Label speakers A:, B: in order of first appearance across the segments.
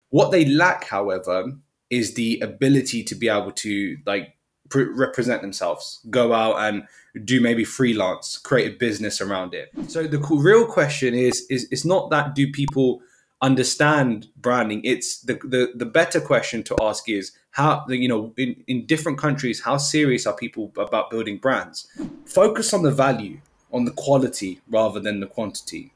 A: What they lack, however, is the ability to be able to like represent themselves, go out and do maybe freelance, create a business around it. So the real question is it's not that do people understand branding? It's the better question to ask is how, you know, in different countries, how serious are people about building brands? Focus on the value, on the quality rather than the quantity.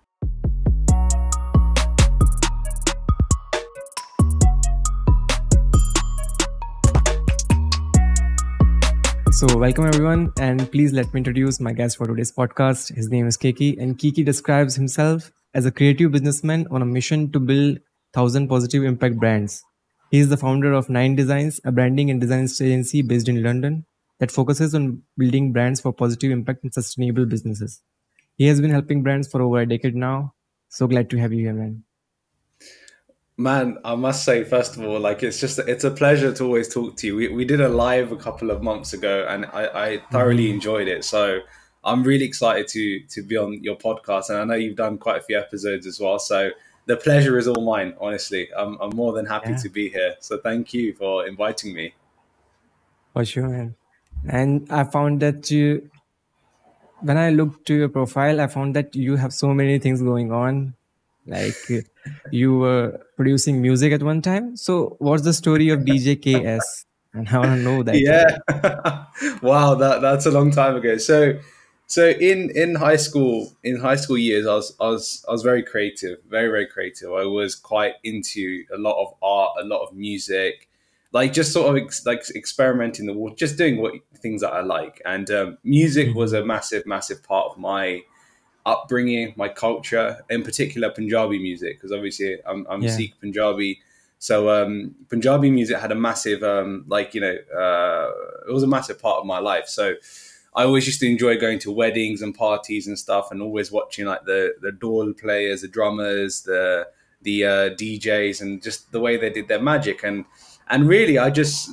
B: So, welcome everyone, and please let me introduce my guest for today's podcast. His name is Kiki, and Kiki describes himself as a creative businessman on a mission to build 1,000 positive impact brands. He is the founder of Nine Designs, a branding and design agency based in London that focuses on building brands for positive impact and sustainable businesses. He has been helping brands for over a decade now. So glad to have you here, man.
A: Man, I must say, first of all, like it's a pleasure to always talk to you. We did a live a couple of months ago, and I thoroughly
B: Mhm.
A: enjoyed it. So I'm really excited to be on your podcast, and I know you've done quite a few episodes as well. So the pleasure is all mine. Honestly, I'm more than happy
B: Yeah,
A: to be here. So thank you for inviting me.
B: for sure, man. And I found that when I looked to your profile, I found that you have so many things going on. Like you were producing music at one time. So, what's the story of DJ KS? And I want to know that.
A: Yeah. Wow, that's a long time ago. So in high school years, I was very creative, very creative. I was quite into a lot of art, a lot of music, like just sort of like experimenting the world, just doing what things that I like. And music was a
B: Mhm.
A: massive part of my upbringing, my culture, in particular Punjabi music, because obviously I'm
B: Yeah.
A: Sikh Punjabi. So Punjabi music had a massive, it was a massive part of my life. So I always used to enjoy going to weddings and parties and stuff, and always watching like the dole players, the drummers, the DJs, and just the way they did their magic. And really, I just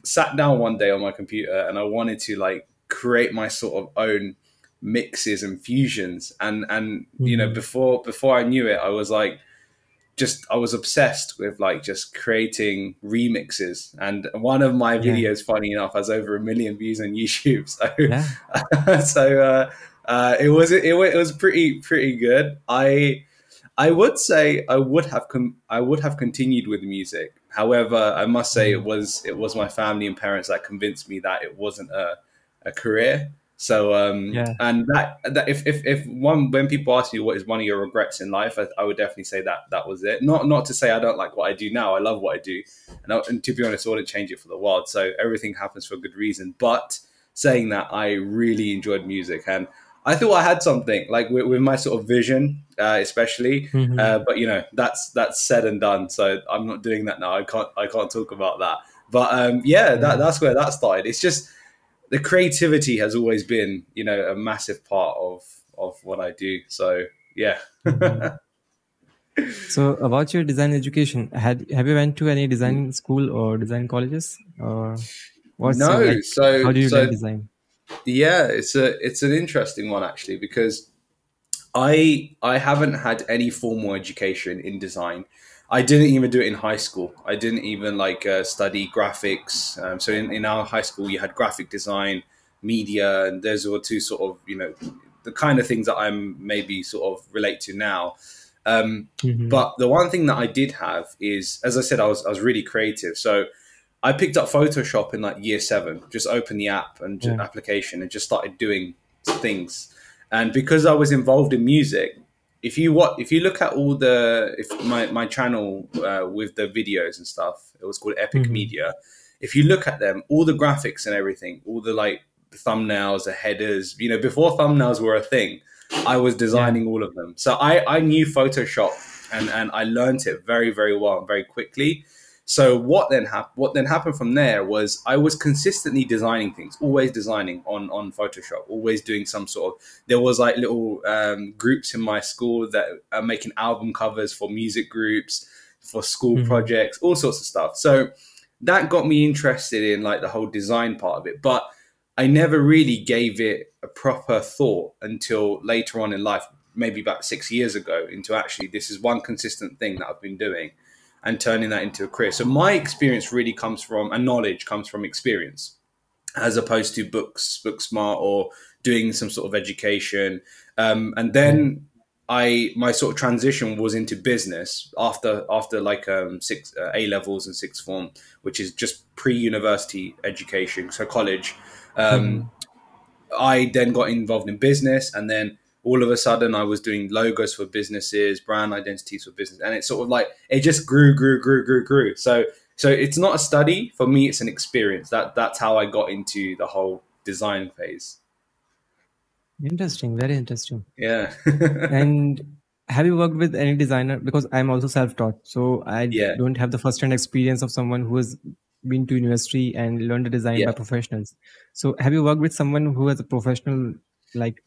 A: sat down one day on my computer and I wanted to like create my sort of own mixes and fusions. And you know,
B: Mhm.
A: before I knew it, I was like just I was obsessed with like just creating remixes. And one of my
B: Yeah.
A: videos, funny enough, has over 1 million views on YouTube. So
B: Yeah.
A: it was pretty good. I would say I would have continued with music. However, I must say
B: Mhm.
A: it was my family and parents that convinced me that it wasn't a career. So
B: Yeah.
A: and that if one when people ask me what is one of your regrets in life, I would definitely say that was it. Not to say I don't like what I do now. I love what I do, and to be honest, I wouldn't change it for the world. So everything happens for a good reason. But saying that, I really enjoyed music, and I thought I had something like with my sort of vision, especially.
B: Mhm.
A: But you know, that's said and done. So I'm not doing that now. I can't talk about that. But yeah,
B: Yeah.
A: that's where that started. It's just the creativity has always been, you know, a massive part of what I do. So yeah.
B: Mhm. So, about your design education, have you went to any design school or design colleges, or what's your
A: No,
B: like? How
A: so
B: do you learn
A: so
B: design?
A: yeah, it's an interesting one actually because I haven't had any formal education in design. I didn't even do it in high school. I didn't even like study graphics. So in our high school, you had graphic design, media, and those were two sort of, you know, the kind of things that I'm maybe sort of relate to now. Um,
B: Mhm.
A: but the one thing that I did have is, as I said, I was really creative. So I picked up Photoshop in like year seven. Just opened the app and
B: Yeah.
A: application and just started doing things. And because I was involved in music, if you look at all the if my channel with the videos and stuff, it was called Epic
B: Mhm.
A: Media. If you look at them, all the graphics and everything, all the like the thumbnails, the headers, you know, before thumbnails were a thing, I was
B: Yeah.
A: designing all of them. So I knew Photoshop and I learned it very well and very quickly. So what then happened from there was I was consistently designing things, always designing on Photoshop, always doing some sort of. There was like little groups in my school that are making album covers for music groups, for school
B: Mhm.
A: projects, all sorts of stuff. So that got me interested in like the whole design part of it, but I never really gave it a proper thought until later on in life, maybe about 6 years ago, into actually this is one consistent thing that I've been doing. and turning that into a career. So my experience really comes from, and knowledge comes from experience, as opposed to books, book smart, or doing some sort of education. And
B: Yeah.
A: then my sort of transition was into business after like six A levels and sixth form, which is just pre-university education, so college. Um,
B: Mhm.
A: I then got involved in business, and then all of a sudden I was doing logos for businesses, brand identities for business, and it's sort of like it just grew. So it's not a study for me; it's an experience. That's how I got into the whole design phase.
B: Interesting, very interesting.
A: Yeah,
B: And have you worked with any designer? Because I'm also self-taught, so I
A: yeah,
B: don't have the first-hand experience of someone who has been to university and learned the design
A: yeah,
B: by professionals. So have you worked with someone who is a professional, like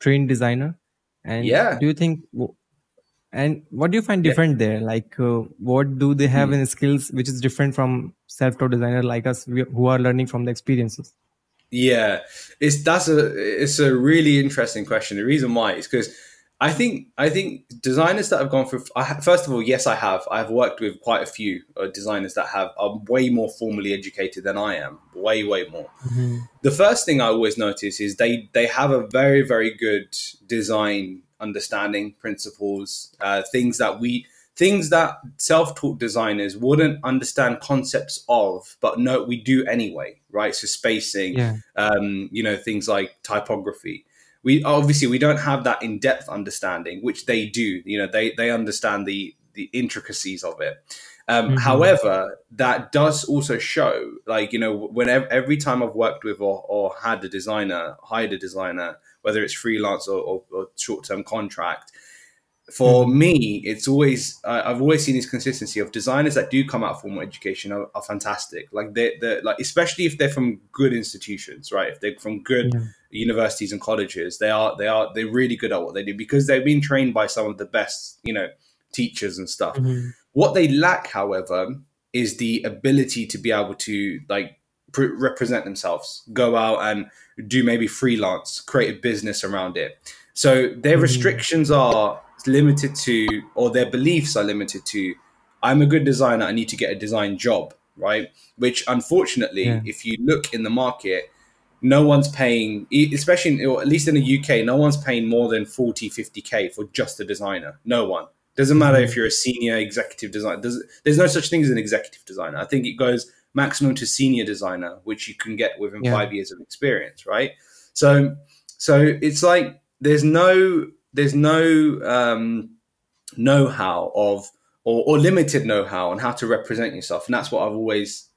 B: trained designer? And
A: yeah.
B: do you think, and what do you find
A: Yeah.
B: different there? Like, what do they have
A: Mm.
B: in skills which is different from self-taught designer like us, who are learning from the experiences?
A: Yeah, it's a really interesting question. The reason why is because I think designers that have gone through. First of all, yes, I have. I've worked with quite a few designers that are way more formally educated than I am. Way more.
B: Mhm.
A: The first thing I always notice is they have a very good design understanding, principles, things that self-taught designers wouldn't understand concepts of, but no, we do anyway, right? So spacing,
B: Yeah.
A: things like typography. We don't have that in-depth understanding, which they do. They understand the intricacies of it.
B: Mhm.
A: However, that does also show, like, whenever every time I've worked with or had a designer, hired a designer, whether it's freelance or short-term contract, for
B: Mhm.
A: me, it's always I've always seen this consistency of designers that do come out of formal education are fantastic. Like they're like, especially if they're from good institutions, right? If they're from good
B: Yeah.
A: universities and colleges, they're really good at what they do because they've been trained by some of the best, teachers and stuff.
B: Mhm.
A: What they lack, however, is the ability to be able to like represent themselves, go out and do maybe freelance, create a business around it. So their
B: Mhm.
A: restrictions are limited to, or their beliefs are limited to, I'm a good designer, I need to get a design job, right? Which unfortunately,
B: Yeah.
A: if you look in the market, no one's paying, especially or at least in the UK, no one's paying more than 40, 50K for just a designer. No one. Doesn't matter if
B: Mhm.
A: you're a senior executive designer. There's no such thing as an executive designer. I think it goes maximum to senior designer, which you can get within
B: Yeah.
A: 5 years of experience, right? So, so it's like there's no know-how of or limited know-how on how to represent yourself, and that's what I've always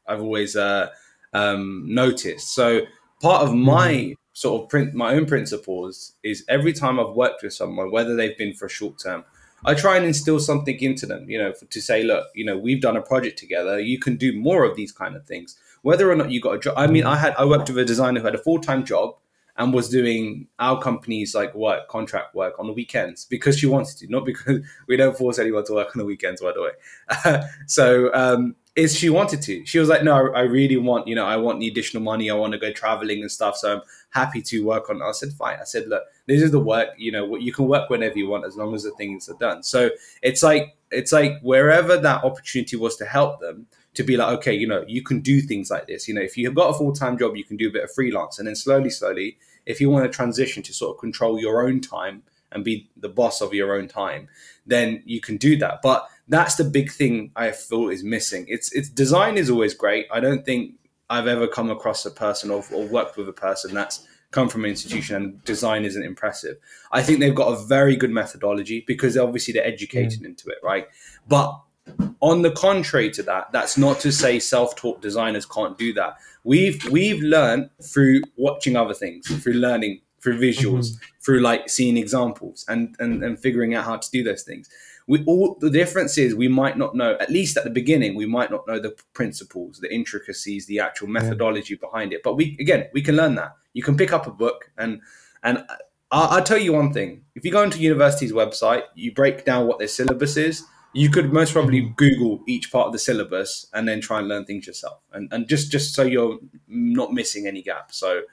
A: noticed. So part of
B: Mhm.
A: my sort of my own principles is every time I've worked with someone, whether they've been for a short term, I try and instill something into them, to say, look, we've done a project together. You can do more of these kind of things, whether or not you got a job. I mean,
B: Mhm.
A: I worked with a designer who had a full-time job and was doing our company's like work, contract work on the weekends because she wanted to, not because we don't force anyone to work on the weekends, by the way. Is she wanted to. She was like, no, I really want, I want the additional money. I want to go traveling and stuff. So I'm happy to work on it. I said, fine. I said, look, this is the work, you can work whenever you want as long as the things are done. So it's like wherever that opportunity was to help them, to be like, okay, you can do things like this. If you've got a full-time job, you can do a bit of freelance. And then slowly, if you want to transition to sort of control your own time and be the boss of your own time, then you can do that. But that's the big thing I feel is missing. It's design is always great. I don't think I've ever come across a person or worked with a person that's come from an institution and design isn't impressive. I think they've got a very good methodology because obviously they're
B: Yeah.
A: educated into it, right? But on the contrary to that, that's not to say self-taught designers can't do that. We've learned through watching other things, through learning, through visuals,
B: Mhm.
A: through like seeing examples and figuring out how to do those things. We all the difference is we might not know, at least at the beginning, we might not know the principles, the intricacies, the actual
B: Yeah.
A: methodology behind it. But we can learn that. You can pick up a book and I'll tell you one thing. If you go into university's website, you break down what their syllabus is, you could most probably
B: Mhm.
A: Google each part of the syllabus and then try and learn things yourself. And just so you're not missing any gaps. So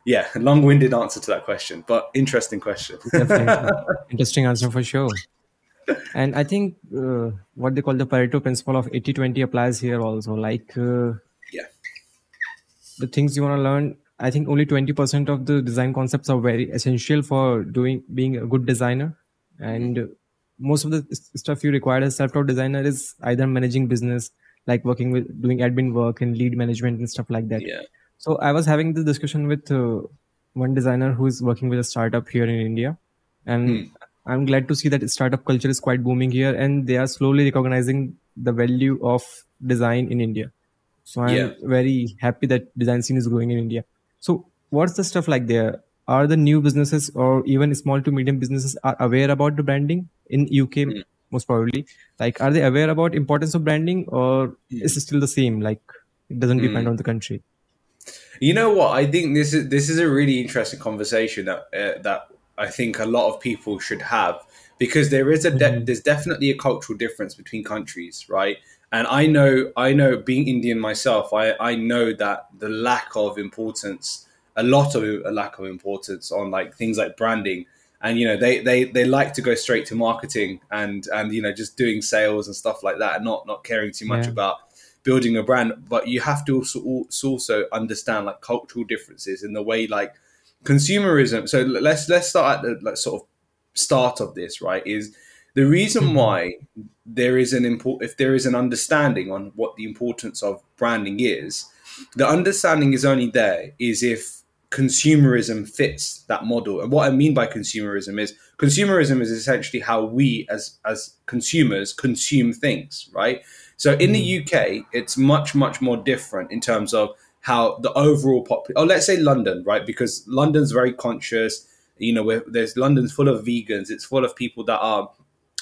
A: yeah, long-winded answer to that question, but interesting question.
B: Definitely. Interesting answer for sure. And I think what they call the Pareto principle of 80-20 applies here also. Like
A: Yeah.
B: the things you want to learn, I think only 20% of the design concepts are very essential for doing being a good designer. And most of the stuff you require as self-taught designer is either managing business, like working with doing admin work and lead management and stuff like that.
A: Yeah.
B: So I was having the discussion with one designer who is working with a startup here in India, and
A: Mm.
B: I'm glad to see that startup culture is quite booming here, and they are slowly recognizing the value of design in India. So
A: Yeah.
B: I'm very happy that design scene is growing in India. So what's the stuff like there? Are the new businesses or even small to medium businesses are aware about the branding in UK
A: Mm.
B: most probably? Like, are they aware about importance of branding, or is
A: Mm.
B: it still the same? Like, it doesn't depend
A: Mm.
B: on the country.
A: You know what? I think this is a really interesting conversation that I think a lot of people should have, because
B: Mm-hmm.
A: there's definitely a cultural difference between countries, right? And I know being Indian myself, I know that the lack of importance, a lack of importance on like things like branding, and they like to go straight to marketing and just doing sales and stuff like that, and not caring too much
B: Yeah.
A: about building a brand. But you have to also understand like cultural differences in the way like consumerism. So let's start at the like sort of start of this, right? Is the reason
B: Mm-hmm.
A: why there is if there is an understanding on what the importance of branding is, the understanding is only there is if consumerism fits that model. And what I mean by consumerism is essentially how we as consumers consume things, right? So in the
B: Mm-hmm.
A: UK, it's much more different in terms of how the overall let's say London, right? Because London's very conscious. There's London's full of vegans. It's full of people that are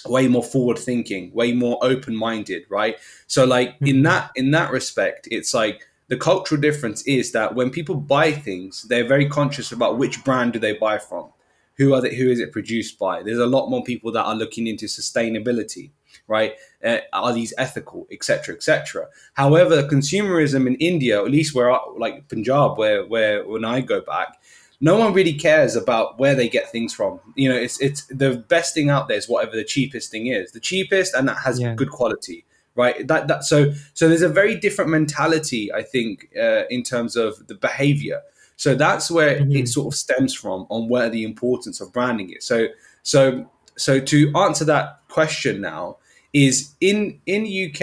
A: way more forward thinking, way more open minded, right? So like in
B: Mm-hmm.
A: that respect, it's like the cultural difference is that when people buy things, they're very conscious about which brand do they buy from, who is it produced by. There's a lot more people that are looking into sustainability, right? Are these ethical, etc., etc. However, consumerism in India, at least like Punjab, where when I go back, no one really cares about where they get things from. It's the best thing out there is whatever the cheapest thing is, the cheapest, and that has
B: Yeah.
A: good quality, right? So there's a very different mentality, I think, in terms of the behavior. So that's where it
B: Mm-hmm.
A: sort of stems from on where the importance of branding is. So so to answer that question now is in UK,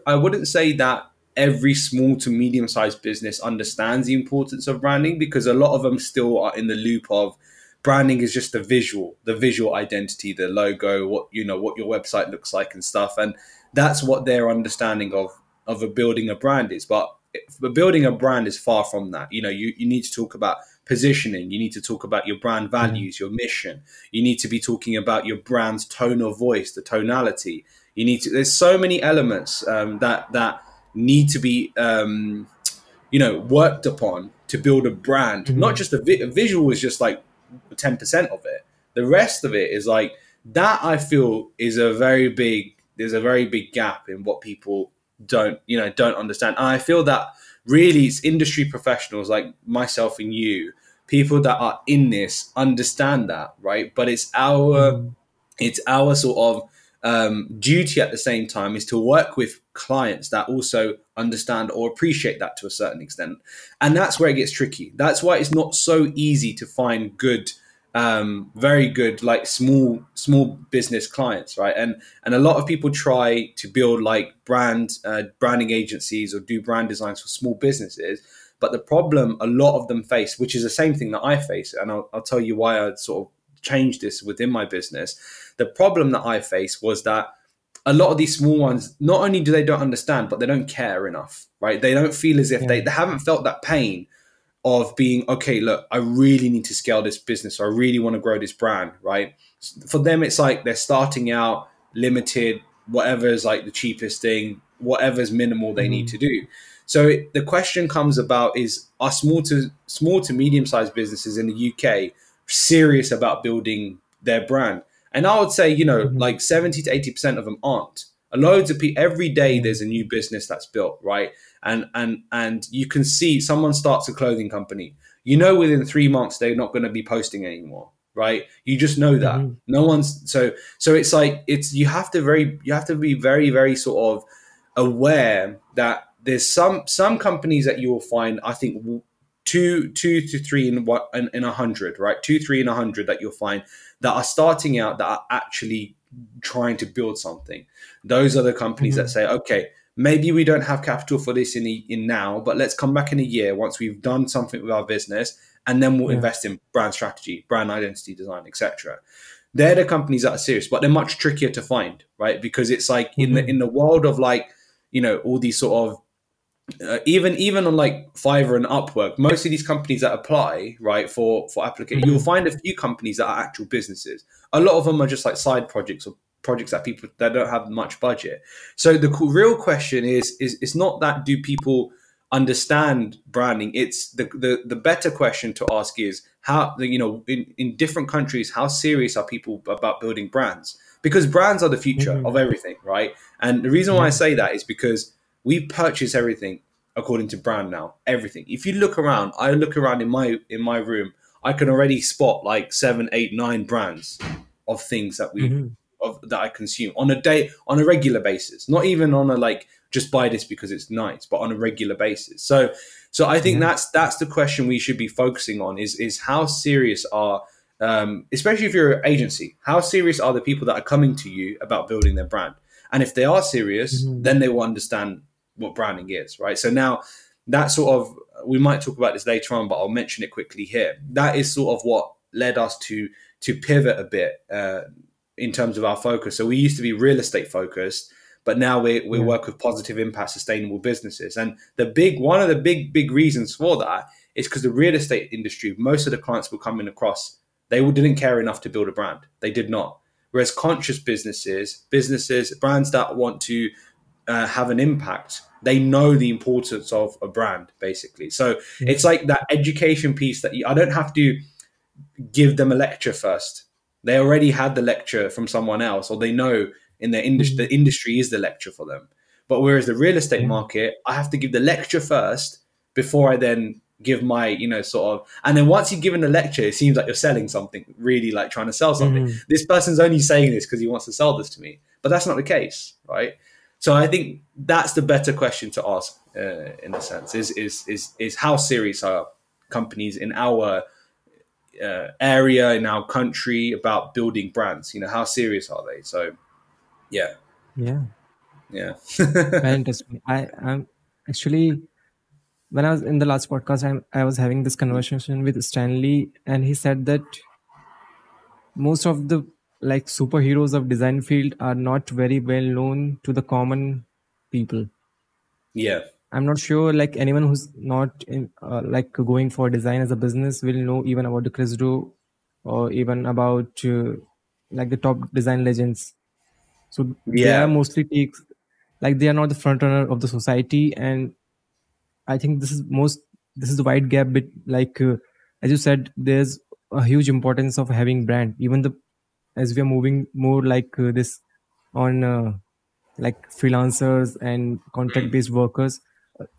A: I wouldn't say that every small to medium sized business understands the importance of branding, because a lot of them still are in the loop of branding is just the visual identity, the logo, what your website looks like and stuff, and that's what their understanding of a building a brand is. But building a brand is far from that. You need to talk about positioning, you need to talk about your brand
B: Yeah.
A: values, your mission, you need to be talking about your brand's tone of voice, the tonality. There's so many elements that need to be worked upon to build a brand. Not
B: Mm-hmm.
A: just a visual is just like 10% of it. The rest of it is like that. I feel is a very big. There's a very big gap in what people don't understand. And I feel that really it's industry professionals like myself and you, people that are in this, understand that, right? But
B: Mm-hmm.
A: it's our sort of duty at the same time is to work with clients that also understand or appreciate that to a certain extent. And that's where it gets tricky. That's why it's not so easy to find good, very good, like small business clients, right? And a lot of people try to build like branding agencies or do brand designs for small businesses. But the problem a lot of them face, which is the same thing that I face, and I'll tell you why I sort of changed this within my business. The problem that I faced was that a lot of these small ones, not only do they don't understand, but they don't care enough, right? They don't feel as if
B: Yeah.
A: they haven't felt that pain of being, okay, look, I really need to scale this business. Or I really want to grow this brand, right? For them, it's like they're starting out limited, whatever is like the cheapest thing, whatever's minimal they need
B: Mm-hmm.
A: to do. So the question comes about is, are small to medium sized businesses in the UK serious about building their brand? And I would say,
B: Mm-hmm.
A: like 70 to 80% of them aren't. Loads of people every day
B: Yeah.
A: there's a new business that's built, right? And you can see someone starts a clothing company. Within 3 months they're not going to be posting anymore. right? You just know that.
B: Mm-hmm.
A: No one's so it's like it's you have to be very, very sort of aware that there's some companies that you will find, I think, two to three in what in 100, right? Two, three in 100 that you'll find that are starting out that are actually trying to build something. Those are the companies that
B: Mm-hmm.
A: say, okay, maybe we don't have capital for this in now, but let's come back in a year once we've done something with our business, and then we'll
B: Yeah.
A: invest in brand strategy, brand identity design, etc. They're the companies that are serious, but they're much trickier to find, right? Because it's like
B: Mm-hmm.
A: in the world of like, all these sort of even on like Fiverr and Upwork, most of these companies that apply, right, for applicate, you'll
B: Mm-hmm.
A: find a few companies that are actual businesses. A lot of them are just like side projects or projects that people that don't have much budget. So the real question is it's not that do people understand branding. It's the better question to ask is how, in different countries, how serious are people about building brands? Because brands are the future
B: Mm-hmm.
A: of everything, right? And the reason why I
B: Yeah.
A: say that is because we purchase everything according to brand now. Everything. If you look around, I look around in my room, I can already spot like seven, eight, nine brands of things
B: Mm-hmm.
A: that I consume on a day, on a regular basis. Not even on a like just buy this because it's nice, but on a regular basis. So I think
B: Yeah.
A: that's the question we should be focusing on is how serious are especially if you're an agency, how serious are the people that are coming to you about building their brand? And if they are serious,
B: Mm-hmm.
A: then they will understand what branding is, right? So now that sort of, we might talk about this later on, but I'll mention it quickly here. That is sort of what led us to pivot a bit in terms of our focus. So we used to be real estate focused, but now we
B: Yeah.
A: work with positive impact, sustainable businesses. And one of the big reasons for that is because the real estate industry, most of the clients we're coming across, they didn't care enough to build a brand. They did not. Whereas conscious businesses, brands that want to have an impact, they know the importance of a brand, basically. So
B: Yeah.
A: it's like that education piece that I don't have to give them a lecture first. They already had the lecture from someone else, or they know in their industry,
B: Mm-hmm.
A: the industry is the lecture for them. But whereas the real estate
B: Yeah.
A: market, I have to give the lecture first before I then give my, sort of, and then once you've given the lecture, it seems like you're selling something, really like trying to sell something.
B: Mm-hmm.
A: This person's only saying this because he wants to sell this to me, but that's not the case, right? So I think that's the better question to ask, in a sense, is how serious are companies in our area, in our country, about building brands? How serious are they? So yeah,
B: Yeah.
A: yeah,
B: Very interesting. I'm actually, when I was in the last podcast, I was having this conversation with Stanley, and he said that most of the like superheroes of design field are not very well known to the common people.
A: yeah,
B: I'm not sure like anyone who's not in like going for design as a business will know even about the Chris Do or even about like the top design legends. So they are
A: yeah,
B: mostly takes like they are not the front runner of the society, and I think this is the wide gap bit like as you said, there's a huge importance of having brand. Even the as we are moving more like this on like freelancers and contract
A: mm,
B: based workers,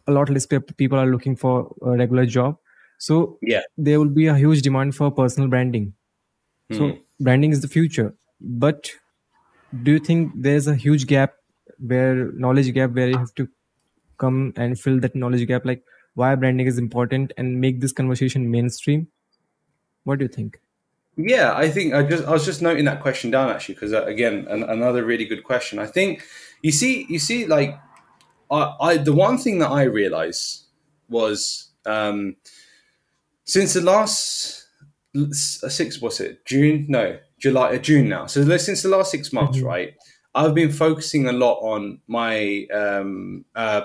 B: a lot less people are looking for a regular job. So
A: yeah,
B: there will be a huge demand for personal branding.
A: mm.
B: So branding is the future. But do you think there's a huge gap where knowledge gap where you have to come and fill that knowledge gap, like why branding is important and make this conversation mainstream? What do you think?
A: Yeah. I think I was just noting that question down actually because again, another really good question. I think you see, like the one thing that I realized was since the last six, what's it, June? No, July, June now. So since the last 6 months,
B: Hmm.
A: right? I've been focusing a lot on my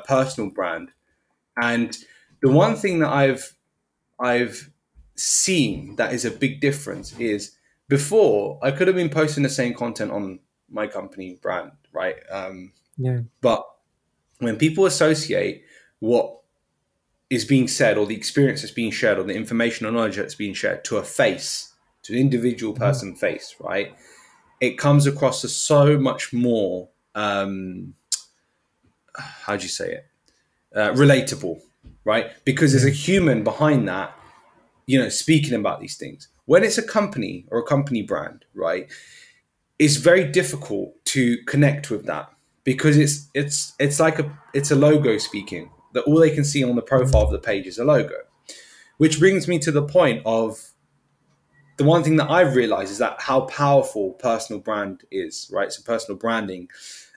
A: personal brand, and the one thing that I've seen that is a big difference is before I could have been posting the same content on my company brand, right?
B: Yeah.
A: But when people associate what is being said or the experience that's being shared or the information or knowledge that's being shared to a face, to an individual
B: Hmm.
A: person face, right? It comes across as so much more, how do you say it? Relatable, right? Because there's a
B: Yeah.
A: human behind that, speaking about these things. When it's a company or a company brand, right, it's very difficult to connect with that because it's like it's a logo speaking. That all they can see on the profile of the page is a logo. Which brings me to the point of the one thing that I've realized is that how powerful personal brand is, right? So personal branding.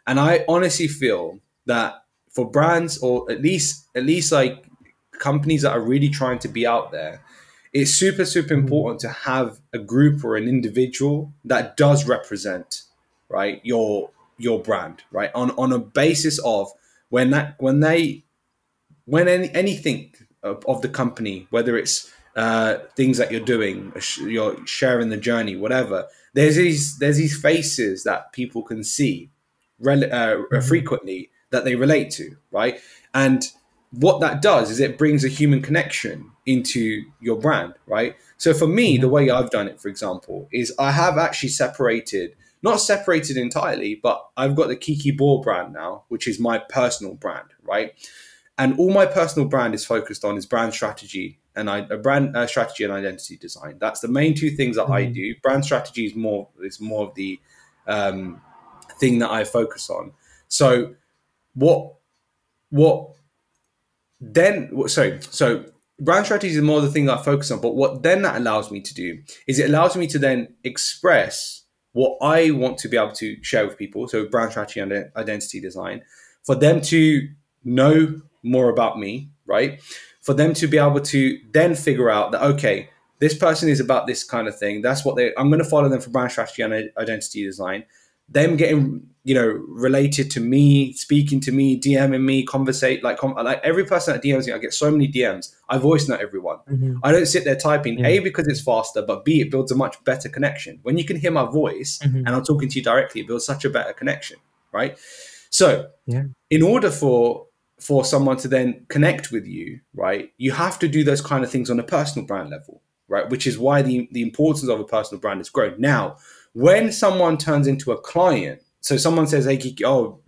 A: And I honestly feel that for brands, or at least like companies that are really trying to be out there, it's super, super
B: Mhm.
A: important to have a group or an individual that does represent, right, your brand, right? On a basis of when anything of the company, whether it's things that you're doing, you're sharing the journey, whatever. There's these faces that people can see
B: Mhm.
A: frequently that they relate to, right? And what that does is it brings a human connection into your brand, right? So for me, the
B: Yeah.
A: way I've done it, for example, is I have actually not separated entirely, but I've got the Kiki Bhaur brand now, which is my personal brand, right? And all my personal brand is focused on is brand strategy and brand strategy and identity design. That's the main two things that I
B: Mhm.
A: do. Brand strategy is more of the um, thing that I focus on. So what what then sorry so brand strategy is more the thing that I focus on, but what then that allows me to do is it allows me to then express what I want to be able to share with people, so brand strategy and identity design, for them to know more about me, right? For them to be able to then figure out that, okay, this person is about this kind of thing, that's what I'm going to follow them for brand strategy and identity design, them getting related to me, speaking to me, DMing me, conversate like every person that DMs me, I get so many DMs. I voice note everyone.
B: Mhm.
A: I don't sit there typing,
B: Yeah.
A: A, because it's faster, but B, it builds a much better connection. When you can hear my voice and
B: Mhm.
A: I'm talking to you directly, it builds such a better connection, right? So
B: Yeah.
A: in order for someone to then connect with you, right, you have to do those kind of things on a personal brand level, right? Which is why the importance of a personal brand has grown. Now, when someone turns into a client, so someone says, "Hey, Kiki, oh,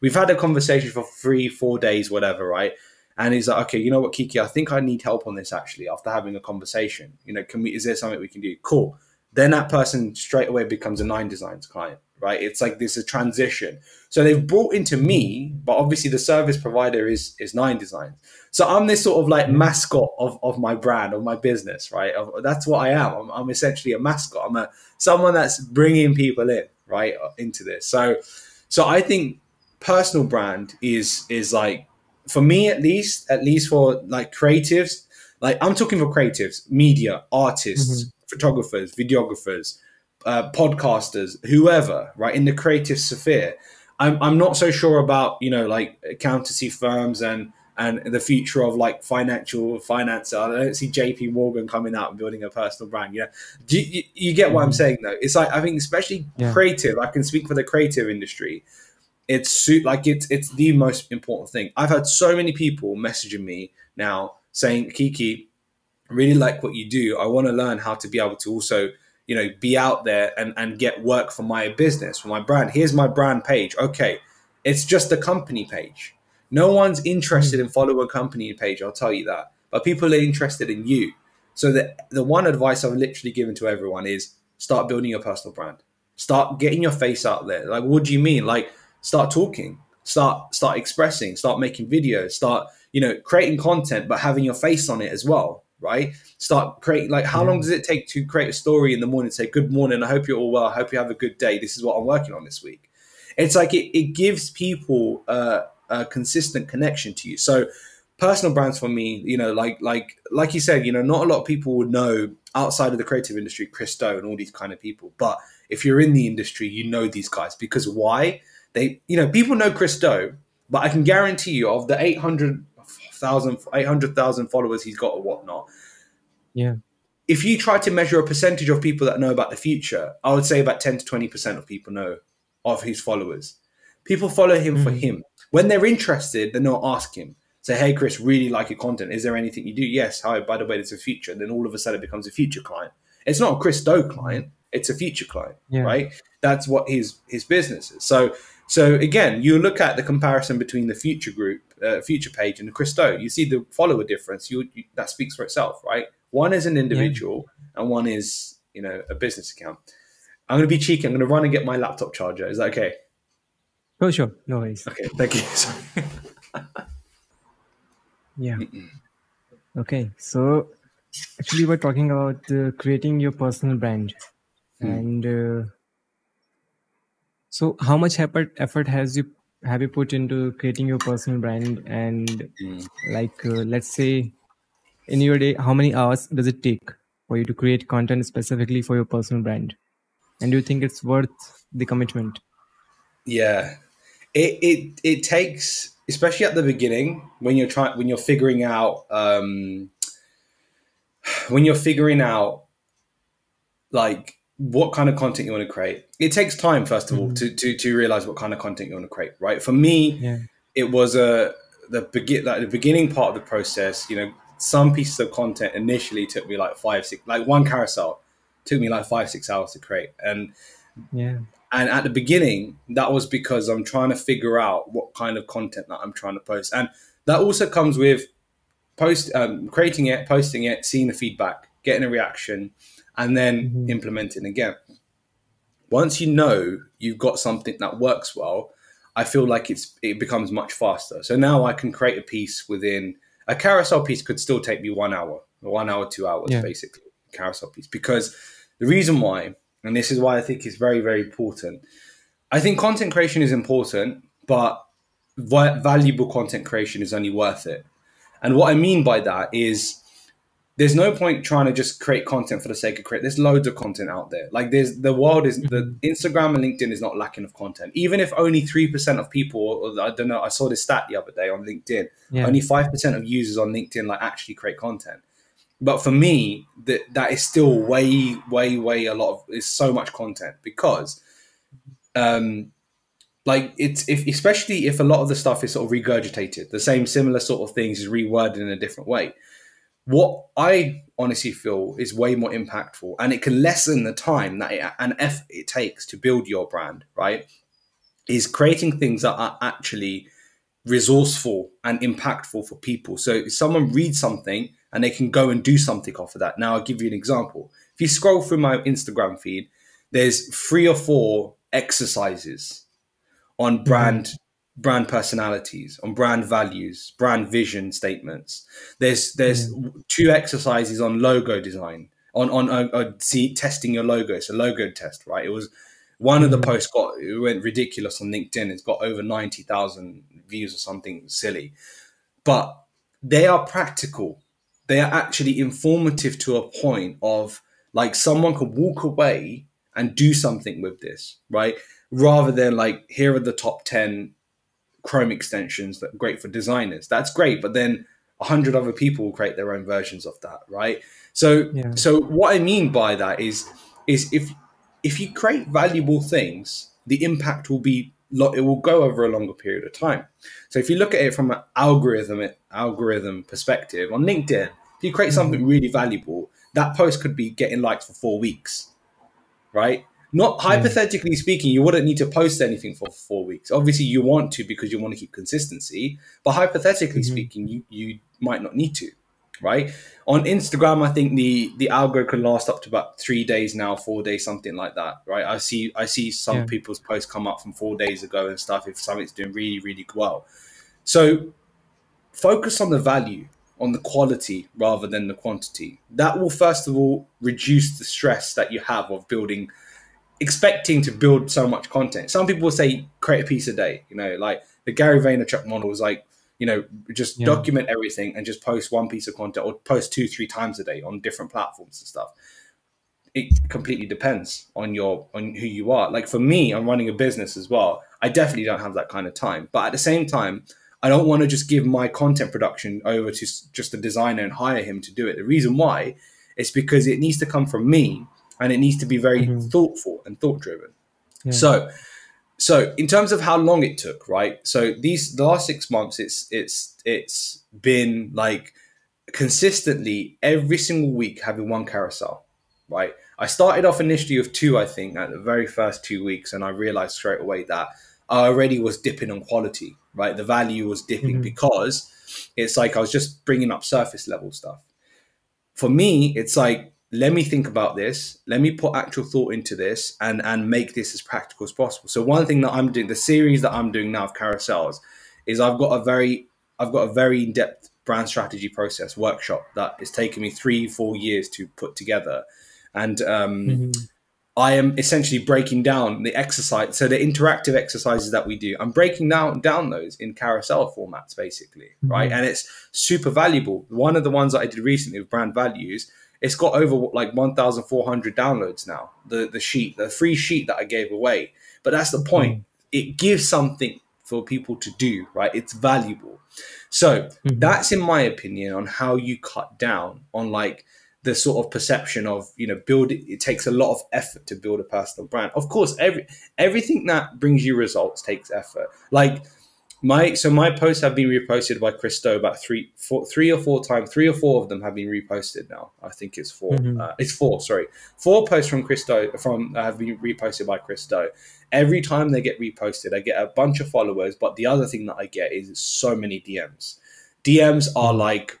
A: we've had a conversation for 3-4 days, whatever, right?" And he's like, "Okay, you know what, Kiki, I think I need help on this actually. After having a conversation, can we? Is there something we can do? Cool." Then that person straight away becomes a Nine Designs client, right? It's like this a transition. So they've brought into
B: Mhm.
A: me, but obviously the service provider is Nine Designs. So I'm this sort of like
B: Yeah.
A: mascot of my brand, of my business, right? That's what I am. I'm essentially a mascot. I'm someone that's bringing people in, right, into this. So I think personal brand is like, for me at least for like creatives, like I'm talking for creatives, media,
B: Mhm.
A: artists, photographers, videographers, podcasters, whoever, right, in the creative sphere. I'm not so sure about like accountancy firms and the future of like finance. I don't see JP Morgan coming out and building a personal brand. You get what I'm
B: Mhm.
A: saying though. It's like I think especially
B: Yeah.
A: creative. I can speak for the creative industry. It's the most important thing. I've had so many people messaging me now saying, Kiki, really like what you do. I want to learn how to be able to also, be out there and get work for my business, for my brand. Here's my brand page. Okay. It's just a company page. No one's interested
B: Mhm.
A: in follow a company page, I'll tell you that. But people are interested in you. So the one advice I've literally given to everyone is start building your personal brand. Start getting your face out there. Like, what do you mean? Like, start talking, start expressing, start making videos, start creating content, but having your face on it as well, right? Start creating, like, how
B: Yeah.
A: long does it take to create a story in the morning, say, good morning, I hope you're all well, I hope you have a good day, this is what I'm working on this week. It's like it gives people a consistent connection to you. So personal brands for me, like you said, not a lot of people would know outside of the creative industry, Christo and all these kind of people. But if you're in the industry, you know these guys, because why? People know Christo, but I can guarantee you, of the 800,000 followers he's got or whatnot,
B: Yeah.
A: if you try to measure a percentage of people that know about the future, I would say about 10 to 20% of people know of his followers. People follow him for
B: Mhm.
A: him. When they're interested, then they'll ask him, say, hey, Chris, really like your content. Is there anything you do? Yes. Hi, by the way, there's a feature. And then all of a sudden it becomes a future client. It's not a Chris Doe
B: Mhm.
A: client. It's a future client,
B: Yeah.
A: right? That's what his business is. So again, you look at the comparison between the future group, future page, and the Chris Doe. You see the follower difference. That speaks for itself, right? One is an
B: Yeah.
A: individual. and one is, a business account. I'm going to be cheeky. I'm going to run and get my laptop charger. Is that okay?
B: Oh, sure. No worries.
A: Okay, thank you.
B: Yeah. Okay. So actually, we're talking about creating your personal brand. And so how much effort have you put into creating your personal brand? And like, let's say in your day, how many hours does it take for you to create content specifically for your personal brand? And do you think it's worth the commitment?
A: Yeah, it takes, especially at the beginning when you're figuring out like what kind of content you want to create. It takes time, first of all,
B: Mhm.
A: to realize what kind of content you want to create. Right. For me,
B: Yeah.
A: it was the beginning part of the process. Some pieces of content initially took me like 5, 6, like one carousel took me like 5, 6 hours to create,
B: Yeah.
A: and at the beginning, that was because I'm trying to figure out what kind of content that I'm trying to post. And that also comes with creating it, posting it, seeing the feedback, getting a reaction, and then
B: Mhm.
A: implementing again. Once you know you've got something that works well, I feel like it becomes much faster. So now I can create a piece within a carousel piece could still take me 1 hour, 1 hour, 2 hours,
B: Yeah.
A: basically, carousel piece. Because the reason why, and this is why I think it's very, very important. I think content creation is important, but valuable content creation is only worth it. And what I mean by that is there's no point trying to just create content for the sake of create. There's loads of content out there. Like the
B: Mhm.
A: Instagram and LinkedIn is not lacking of content. Even if only 3% of people, or I don't know, I saw this stat the other day on LinkedIn,
B: Yeah.
A: only 5% of users on LinkedIn like actually create content. But for me, that is still way, way, way a lot of, is so much content because like it's if especially if a lot of the stuff is sort of regurgitated, the same similar sort of things is reworded in a different way. What I honestly feel is way more impactful, and it can lessen the time and effort it takes to build your brand, right? Is creating things that are actually resourceful and impactful for people. So if someone reads something and they can go and do something off of that. Now I'll give you an example. If you scroll through my Instagram feed, there's 3 or 4 exercises on
B: Mhm.
A: brand personalities, on brand values, brand vision statements.
B: Yeah.
A: There's 2 exercises on logo design, testing your logo. It's a logo test, right? It was one of the
B: Mhm.
A: posts it went ridiculous on LinkedIn. It's got over 90,000 views or something silly, but they are practical. They are actually informative to a point of like someone could walk away and do something with this, right? Rather than like, here are the top 10 Chrome extensions that are great for designers. That's great, but then 100 other people will create their own versions of that, right? So,
B: Yeah.
A: so what I mean by that is if you create valuable things, the impact will be it will go over a longer period of time. So if you look at it from an algorithm perspective on LinkedIn, if you create something
B: Mhm.
A: really valuable, that post could be getting likes for 4 weeks, right? Not
B: Yeah.
A: hypothetically speaking, you wouldn't need to post anything for 4 weeks. Obviously, you want to because you want to keep consistency. But hypothetically
B: Mhm.
A: speaking, you might not need to, right? On Instagram, I think the algo can last up to about 3 days now, 4 days, something like that, right? I see some
B: Yeah.
A: people's posts come up from 4 days ago and stuff if something's doing really, really well. So focus on the value, on the quality rather than the quantity. That will first of all reduce the stress that you have of expecting to build so much content. Some people will say create a piece a day, like the Gary Vaynerchuk model is like, just
B: Yeah.
A: document everything and just post one piece of content or post 2, 3 times a day on different platforms and stuff. It completely depends on who you are. Like for me, I'm running a business as well. I definitely don't have that kind of time. But at the same time, I don't want to just give my content production over to just a designer and hire him to do it. The reason why is because it needs to come from me and it needs to be very
B: Mhm.
A: thoughtful and thought driven.
B: Yeah.
A: So in terms of how long it took, right? So the last 6 months, it's been like consistently every single week having one carousel, right? I started off initially with 2, I think, at the very first 2 weeks, and I realized straight away that I already was dipping on quality, right? The value was dipping
B: Mhm.
A: because it's like I was just bringing up surface level stuff. For me, it's like let me think about this. Let me put actual thought into this and make this as practical as possible. So one thing that I'm doing, the series that I'm doing now of carousels, is I've got a very in depth brand strategy process workshop that is taking me 3-4 years to put together, and
B: Mm-hmm.
A: I am essentially breaking down the exercise. So the interactive exercises that we do, I'm breaking down those in carousel formats, basically, right?
B: Mm-hmm.
A: And it's super valuable. One of the ones that I did recently with brand values, it's got over like 1,400 downloads now. The free sheet that I gave away. But that's the point.
B: Oh.
A: It gives something for people to do, right? It's valuable. So
B: Mm-hmm.
A: that's in my opinion on how you cut down on like the sort of perception of, build it takes a lot of effort to build a personal brand. Of course, everything that brings you results takes effort. Like my posts have been reposted by Christo about three or four times. 3 or 4 of them have been reposted now. I think it's four.
B: Mm-hmm.
A: It's four. Sorry, 4 posts from Christo have been reposted by Christo. Every time they get reposted, I get a bunch of followers. But the other thing that I get is so many DMs. DMs are
B: Oh.
A: like,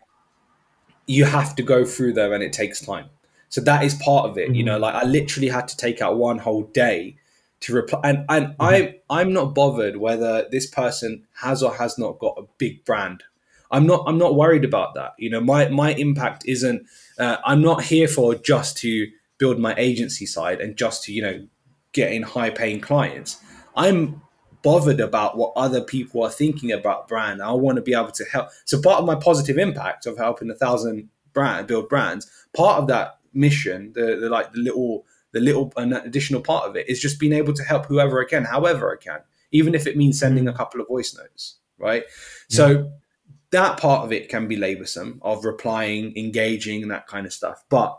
A: you have to go through them and it takes time. So that is part of it.
B: Mm-hmm.
A: Like I literally had to take out one whole day to reply. And
B: Mm-hmm.
A: I'm not bothered whether this person has or has not got a big brand. I'm not worried about that. My impact isn't. I'm not here for just to build my agency side and just to get in high paying clients. I'm bothered about what other people are thinking about brand. I want to be able to help. So part of my positive impact of helping 1,000 build brands, part of that mission, the little an additional part of it is just being able to help whoever I can, however I can, even if it means sending a
B: Mm-hmm.
A: couple of voice notes, right?
B: Yeah.
A: So that part of it can be laborsome of replying, engaging, and that kind of stuff. But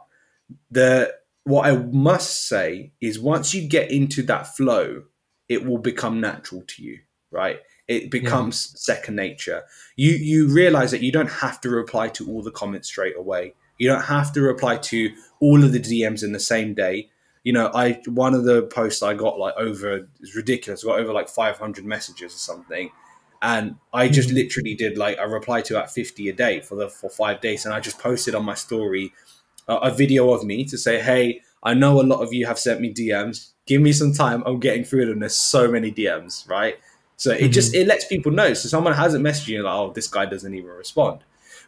A: the what I must say is once you get into that flow, it will become natural to you, right? It
B: Yeah.
A: becomes second nature. You realize that you don't have to reply to all the comments straight away. You don't have to reply to all of the DMs in the same day. I one of the posts I got like over is ridiculous. I got over like 500 messages or something, and I just
B: Mm-hmm.
A: literally did like a reply to at 50 a day for 5 days, and I just posted on my story a video of me to say, hey, I know a lot of you have sent me DMs. Give me some time. I'm getting through them. There's so many DMs, right? So
B: Mm-hmm.
A: it lets people know. So someone hasn't messaged you like, oh, this guy doesn't even respond.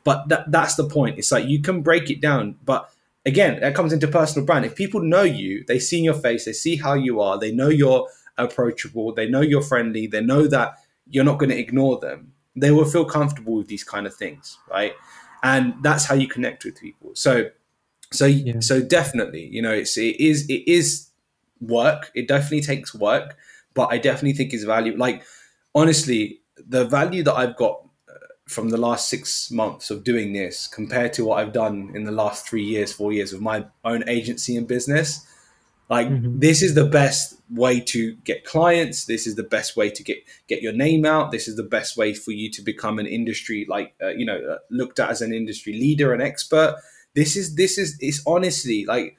A: But that's the point. It's like you can break it down. But again, that comes into personal brand. If people know you, they see your face, they see how you are, they know you're approachable, they know you're friendly, they know that you're not going to ignore them. They will feel comfortable with these kind of things, right? And that's how you connect with people. So
B: Yeah.
A: so definitely, it is work. It definitely takes work, but I definitely think it's value. Like honestly, the value that I've got from the last 6 months of doing this compared to what I've done in the last 3 years, 4 years of my own agency and business, like
B: Mm-hmm.
A: this is the best way to get clients. This is the best way to get your name out. This is the best way for you to become an industry looked at as an industry leader and expert. This is it's honestly like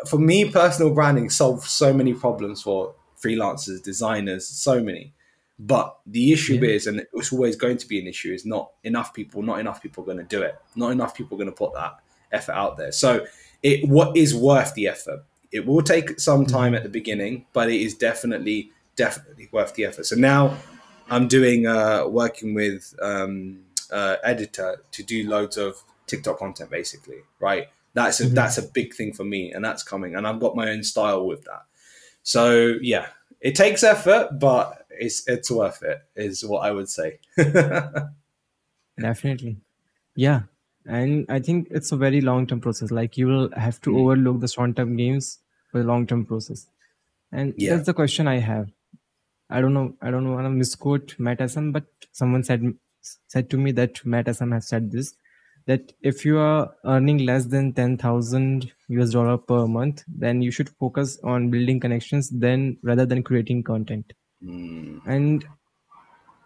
A: for me, personal branding solves so many problems for freelancers, designers, so many. But the issue
B: Yeah.
A: is, and it's always going to be an issue, is not enough people are going to do it. Not enough people are going to put that effort out there. So what is worth the effort? It will take some time
B: Mm-hmm.
A: at the beginning, but it is definitely worth the effort. So now I'm doing working with editor to do loads of TikTok content, basically, right?
B: Mm-hmm.
A: That's a big thing for me, and that's coming. And I've got my own style with that. So yeah, it takes effort, but it's worth it, is what I would say.
B: Definitely. Yeah. And I think it's a very long term process. Like you will have to
A: Mm,
B: overlook the short term gains for the long term process. And
A: yeah.
B: that's the question I have. I don't want to misquote Matt Assam, but someone said to me that Matt Assam has said this, that if you are earning less than 10,000 US dollar per month, then you should focus on building connections then rather than creating content.
A: Mm,
B: And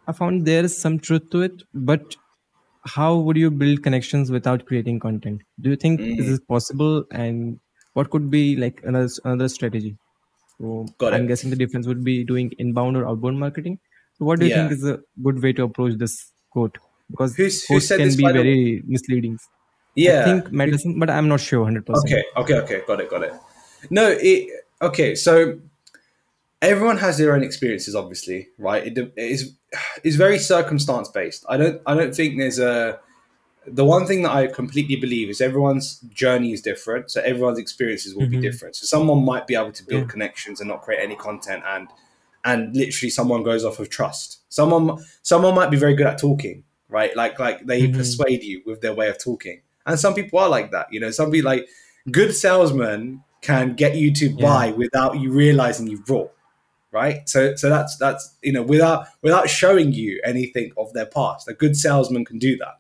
B: I found there is some truth to it, but how would you build connections without creating content? Do you think is
A: mm,
B: this possible? And what could be like another strategy? So
A: got
B: I'm
A: it.
B: guessing the difference would be doing inbound or outbound marketing. So what do you think
A: Yeah.
B: is a good way to approach this quote? Because
A: Who
B: quotes
A: said
B: can
A: this,
B: be
A: by the way?
B: very misleading. I
A: Yeah.
B: think medicine, but I'm not sure 100%.
A: Okay. Got it. No, okay. So everyone has their own experiences, obviously, right? It is very circumstance based. I don't think there's a the one thing that I completely believe is everyone's journey is different, so everyone's experiences will be
B: Mm-hmm.
A: different. So someone might be able to
B: Yeah.
A: build connections and not create any content, and literally someone goes off of trust. Someone might be very good at talking, right? Like they
B: Mm-hmm.
A: persuade you with their way of talking, and some people are like that. You know, some people like good salesmen can get you to
B: Yeah.
A: buy without you realizing you've brought, right? So that's without showing you anything of their past. A good salesman can do that,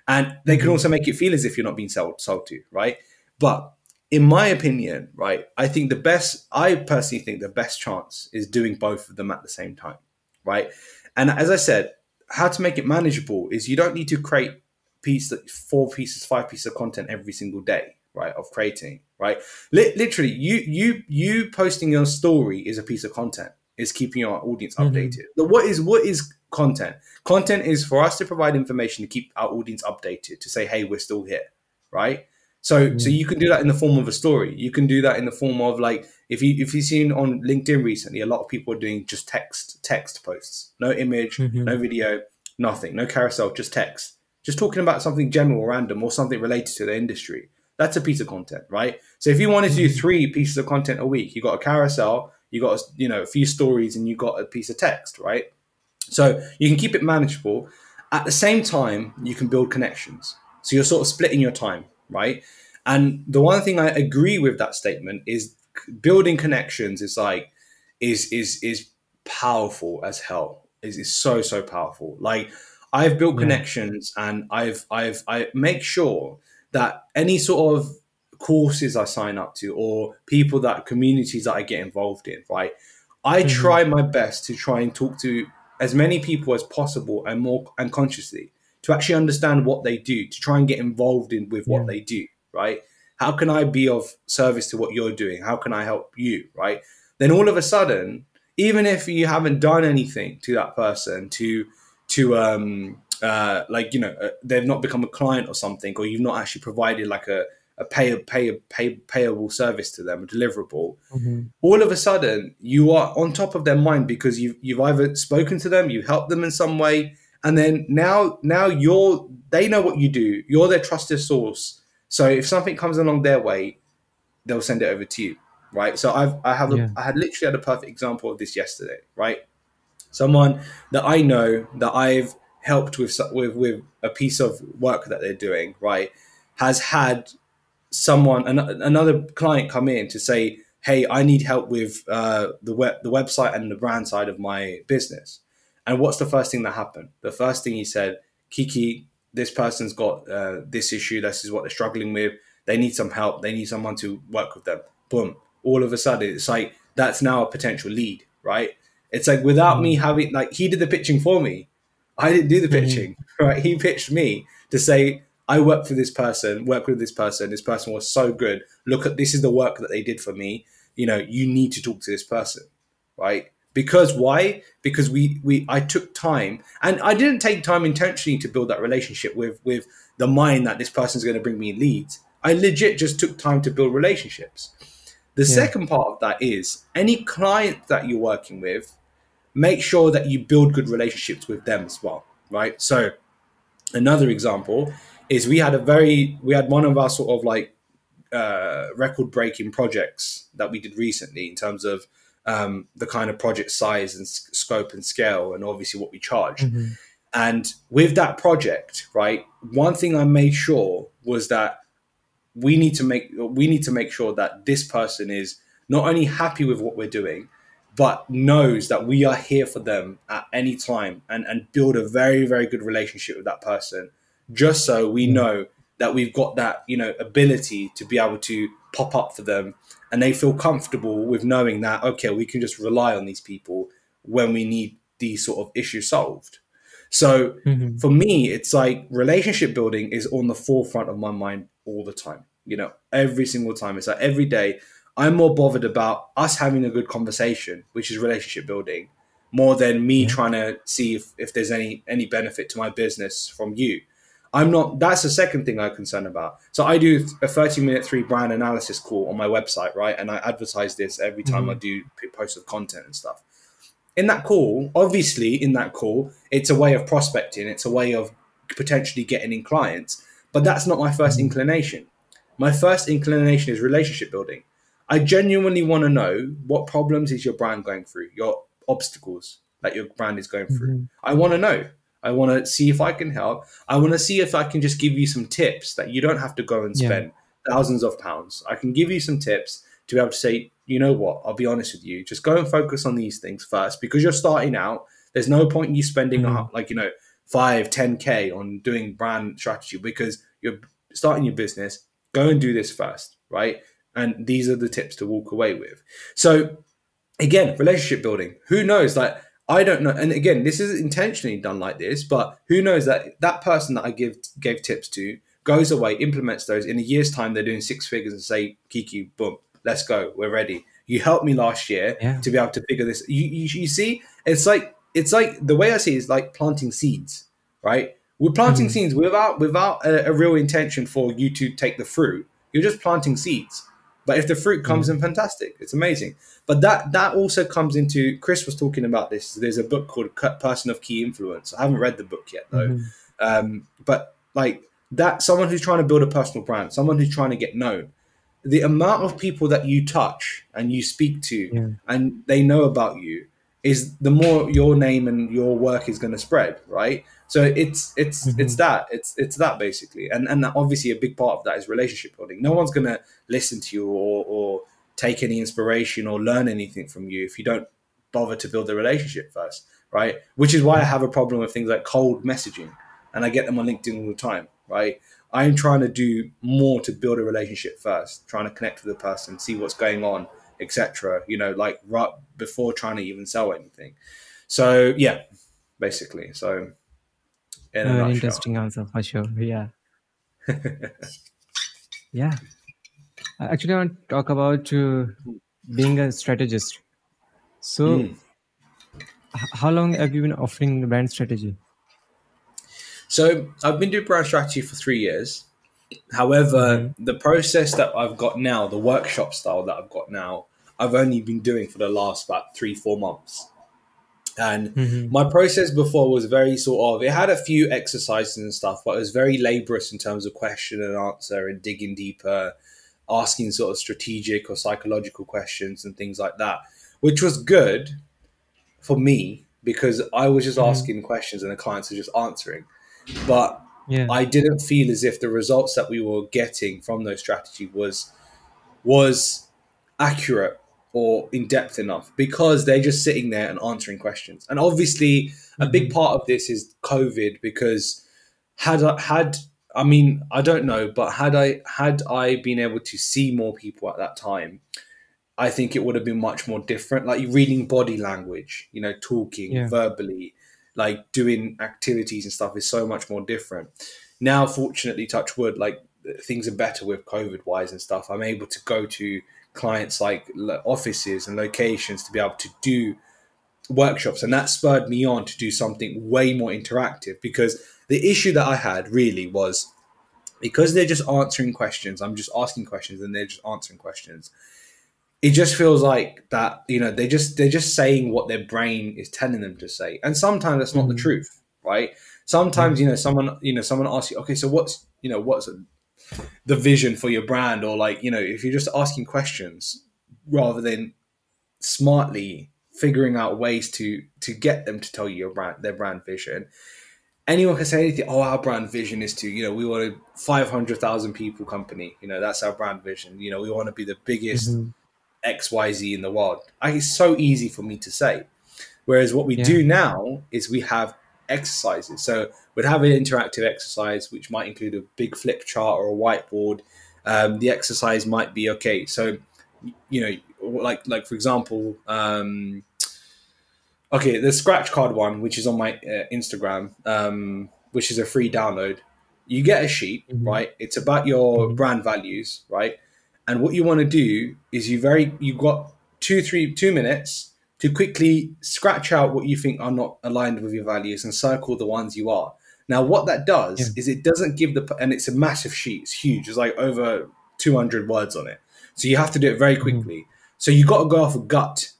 A: and they can
B: Mm-hmm.
A: also make it feel as if you're not being sold to, right? But in my opinion, right, I personally think the best chance is doing both of them at the same time, right? And as I said, how to make it manageable is you don't need to create four pieces, five pieces of content every single day, right? Of creating, right? Literally, you posting your story is a piece of content. Is keeping your audience
B: Mm-hmm.
A: updated. What is content? Content is for us to provide information to keep our audience updated, to say, hey, we're still here, right? So
B: Yeah.
A: you can do that in the form of a story. You can do that in the form of, like, if you've seen on LinkedIn recently, a lot of people are doing just text posts, no image, no
B: Mm-hmm.
A: video, nothing, no carousel, just text, just talking about something general, random, or something related to the industry. That's a piece of content, right? So if you wanted to do
B: Mm-hmm.
A: 3 pieces of content a week, you got a carousel, you got a few stories, and you got a piece of text, right? So you can keep it manageable. At the same time, you can build connections. So you're sort of splitting your time, right? And the one thing I agree with that statement is building connections is like is powerful as hell. Is so powerful. Like, I've built
B: Yeah.
A: connections, and I make sure that any sort of courses I sign up to, or communities that I get involved in, right? I
B: Mm-hmm.
A: try my best to try and talk to as many people as possible, and more and consciously, to actually understand what they do, to try and get involved in with what
B: Yeah.
A: they do, right? How can I be of service to what you're doing? How can I help you, right? Then all of a sudden, even if you haven't done anything to that person they've not become a client or something, or you've not actually provided like a payable service to them, a deliverable,
B: Mm-hmm.
A: all of a sudden you are on top of their mind, because you've either spoken to them, you helped them in some way, and then now they know what you do. You're their trusted source. So if something comes along their way, they'll send it over to you, right? So
B: Yeah.
A: I had literally had a perfect example of this yesterday, right? Someone that I know, that I've helped with a piece of work that they're doing, right, has had another client come in to say, hey, I need help with the website and the brand side of my business. And what's the first thing that happened? The first thing he said, Kiki, this person's got this issue, this is what they're struggling with, they need some help, they need someone to work with them. Boom, all of a sudden it's like that's now a potential lead, right? It's like, without me
B: Mm-hmm.
A: having, like, he did the pitching for me. I didn't do the
B: Mm-hmm.
A: pitching, right? He pitched me to say, I work for this person, work with this person. This person was so good. Look at, this is the work that they did for me. You need to talk to this person, right? Because why? Because I took time, and I didn't take time intentionally to build that relationship with the mind that this person's going to bring me leads. I legit just took time to build relationships. The
B: Yeah.
A: second part of that is, any client that you're working with, make sure that you build good relationships with them as well, right? So another example is, we had one of our sort of like record breaking projects that we did recently, in terms of the kind of project size and scope and scale, and obviously what we charged.
B: Mm-hmm.
A: And with that project, right, one thing I made sure was that we need to make sure that this person is not only happy with what we're doing, but knows that we are here for them at any time, and build a very, very good relationship with that person, just so we
B: Yeah.
A: know that we've got that, ability to be able to pop up for them, and they feel comfortable with knowing that, okay, we can just rely on these people when we need these sort of issues solved. So
B: Mm-hmm.
A: for me, it's like relationship building is on the forefront of my mind all the time. Every single time. It's like every day I'm more bothered about us having a good conversation, which is relationship building, more than me
B: Yeah.
A: trying to see if there's any benefit to my business from you. I'm not. That's the second thing I'm concerned about. So I do a 30-minute three brand analysis call on my website, right? And I advertise this every time I
B: Mm-hmm.
A: do posts of content and stuff. In that call, obviously, in that call, it's a way of prospecting. It's a way of potentially getting in clients. But that's not my first
B: Mm-hmm.
A: inclination. My first inclination is relationship building. I genuinely want to know what problems is your brand going through, your obstacles that your brand is going through.
B: Mm-hmm.
A: I want to know. I want to see if I can help. I want to see if I can just give you some tips that you don't have to go and
B: Yeah.
A: spend thousands of pounds. I can give you some tips to be able to say, you know what, I'll be honest with you, just go and focus on these things first because you're starting out. There's no point in you spending
B: Mm-hmm.
A: like, 5, 10K on doing brand strategy because you're starting your business. Go and do this first, right? And these are the tips to walk away with. So again, relationship building. Who knows? Like, I don't know. And again, this is intentionally done like this, but who knows that that person that I gave tips to goes away, implements those. In a year's time, they're doing six figures and say, Kiki, boom, let's go. We're ready. You helped me last year
B: Yeah.
A: to be able to figure this. You see, it's like the way I see it is like planting seeds, right? We're planting
B: Mm-hmm.
A: seeds without a real intention for you to take the fruit. You're just planting seeds. But if the fruit
B: Yeah.
A: comes in, fantastic. It's amazing. But that also comes into, Chris was talking about this. There's a book called Person of Key Influence. I haven't read the book yet though.
B: Mm-hmm.
A: But like that, someone who's trying to build a personal brand, someone who's trying to get known, the amount of people that you touch and you speak to
B: Yeah.
A: and they know about you is the more your name and your work is going to spread, right? So it's
B: Mm-hmm.
A: that it's that basically, and obviously a big part of that is relationship building. No one's going to listen to you or take any inspiration or learn anything from you if you don't bother to build a relationship first, right? Which is why I have a problem with things like cold messaging, and I get them on LinkedIn all the time, right? I'm trying to do more to build a relationship first, trying to connect with the person, see what's going on, etc. Like right before trying to even sell anything. So yeah, basically. So in
B: A
A: a
B: very
A: nutshell.
B: interesting answer for sure. Yeah. Yeah. Actually, I want to talk about being a strategist. So,
A: Mm.
B: how long have you been offering the brand strategy?
A: So I've been doing brand strategy for 3 years. However,
B: Mm-hmm.
A: the process that I've got now, the workshop style that I've got now, I've only been doing for the last about 3-4 months. And
B: Mm-hmm.
A: my process before was very sort of, it had a few exercises and stuff, but it was very laborious in terms of question and answer and digging deeper, asking sort of strategic or psychological questions and things like that, which was good for me because I was just
B: Mm-hmm.
A: asking questions and the clients are just answering. But
B: Yeah.
A: I didn't feel as if the results that we were getting from those strategy was accurate or in depth enough because they're just sitting there and answering questions. And obviously, a big
B: Mm-hmm.
A: part of this is COVID because I mean, I don't know, but had I been able to see more people at that time, I think it would have been much more different. Like reading body language, talking
B: Yeah.
A: verbally, like doing activities and stuff is so much more different. Now, fortunately, touch wood, like things are better with COVID wise and stuff. I'm able to go to clients like offices and locations to be able to do workshops. And that spurred me on to do something way more interactive because the issue that I had really was because they're just answering questions. I'm just asking questions and they're just answering questions. It just feels like that they're just saying what their brain is telling them to say, and sometimes that's not the
B: Mm-hmm.
A: truth, right?
B: Yeah.
A: Sometimes someone asks you, okay, so what's the vision for your brand, or like if you're just asking questions rather than smartly figuring out ways to get them to tell you their brand vision. Anyone can say anything. Oh, our brand vision is to, we want a 500,000 people company. That's our brand vision. We want to be the biggest
B: Mm-hmm.
A: XYZ in the world. It's so easy for me to say. Whereas what we
B: Yeah.
A: do now is we have exercises. So we'd have an interactive exercise, which might include a big flip chart or a whiteboard. The exercise might be, okay, so, like for example, okay, the scratch card one, which is on my Instagram, which is a free download. You get a sheet,
B: Mm-hmm.
A: right? It's about your
B: Mm-hmm.
A: brand values, right? And what you want to do is you've got 2 minutes to quickly scratch out what you think are not aligned with your values and circle the ones you are. Now, what that
B: Yeah.
A: does is it doesn't give and it's a massive sheet. It's huge. It's like over 200 words on it. So you have to do it very
B: Mhm.
A: quickly. So you got to go off a gut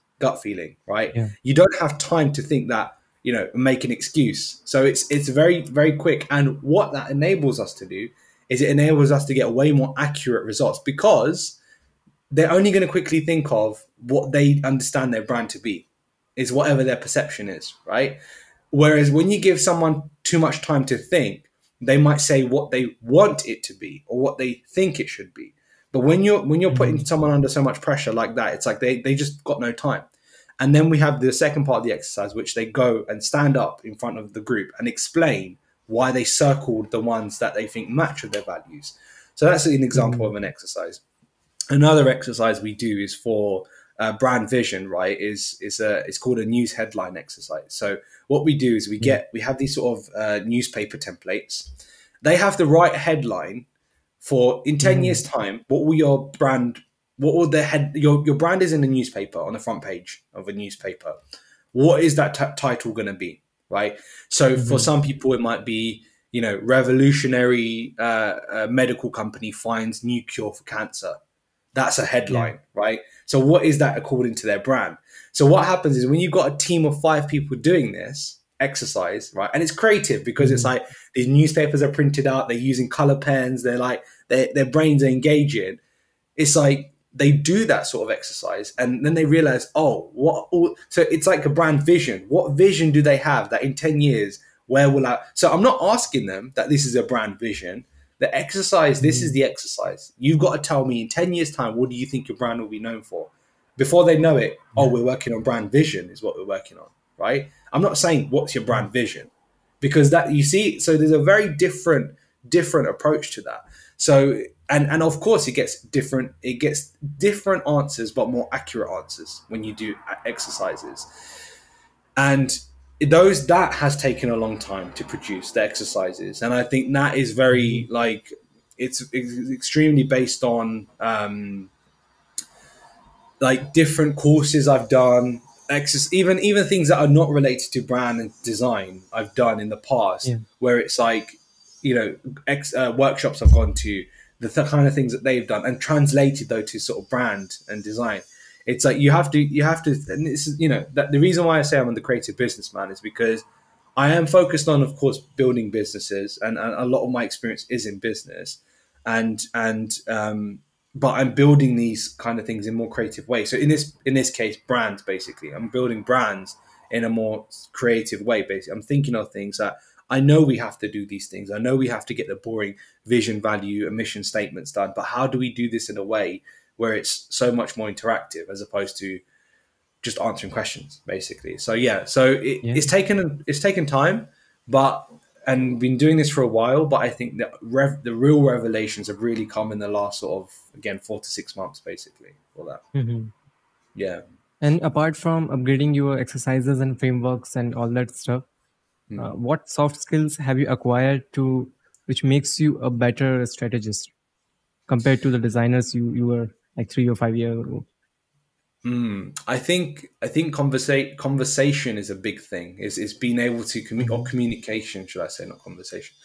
A: feeling, right?
B: Yeah.
A: You don't have time to think that, make an excuse. So it's very, very quick. And what that enables us to do is it enables us to get way more accurate results, because they're only going to quickly think of what they understand their brand to be, is whatever their perception is, right? Whereas when you give someone too much time to think, they might say what they want it to be or what they think it should be. But when you're putting
B: Mhm.
A: someone under so much pressure like that, it's like they just got no time. And then we have the second part of the exercise, which they go and stand up in front of the group and explain why they circled the ones that they think match with their values. So that's an example
B: Mhm.
A: of an exercise. Another exercise we do is for brand vision, right? It's called a news headline exercise. So what we do is
B: Yeah.
A: we have these sort of newspaper templates. They have the right headline for in 10
B: Mhm.
A: years time. What will your brand is in a newspaper, on the front page of a newspaper. What is that title going to be, right? So for
B: Mhm.
A: some people it might be, revolutionary medical company finds new cure for cancer. That's a
B: Yeah.
A: headline, right? So what is that according to their brand? So what happens is when you've got a team of 5 people doing this exercise, right? And it's creative because it's
B: Mhm.
A: like these newspapers are printed out, they're using color pens, they're like their brains are engaging. It's like they do that sort of exercise and then they realize, so it's like a brand vision. What vision do they have that in 10 years, where will I? So I'm not asking them that this is a brand vision. The exercise, this is
B: Mhm.
A: the exercise. You've got to tell me in 10 years' time, what do you think your brand will be known for? Before they know it,
B: Yeah.
A: we're working on brand vision, is what we're working on, right? I'm not saying what's your
B: Yeah.
A: brand vision, because that you see, so there's a very different approach to that. So and of course it gets different answers, but more accurate answers when you do exercises. And those that has taken a long time to produce the exercises, and I think that is very
B: Mhm.
A: like it's extremely based on like different courses I've done, even things that are not related to brand and design I've done in the past,
B: Yeah.
A: where it's like, workshops I've gone to, the kind of things that they've done and translated though to sort of brand and design. It's like you have to, and this is, that the reason why I say I'm the creative businessman is because I am focused on, of course, building businesses, and a lot of my experience is in business, and but I'm building these kind of things in more creative ways. So in this case, brands basically. I'm building brands in a more creative way. Basically, I'm thinking of things that I know we have to do these things. I know we have to get the boring vision, value, and mission statements done. But how do we do this in a way where it's so much more interactive as opposed to just answering questions, basically? So yeah, so
B: Yeah.
A: it's taken time, but and been doing this for a while. But I think that the real revelations have really come in the last sort of, again, 4 to 6 months, basically, for that.
B: Mhm.
A: Yeah.
B: And apart from upgrading your exercises and frameworks and all that stuff,
A: Hmm.
B: what soft skills have you acquired to which makes you a better strategist compared to the designers you were like 3 or 5 years ago?
A: I think conversation is a big thing. Is being able to or
B: Mhm.
A: communication, should I say, not conversation.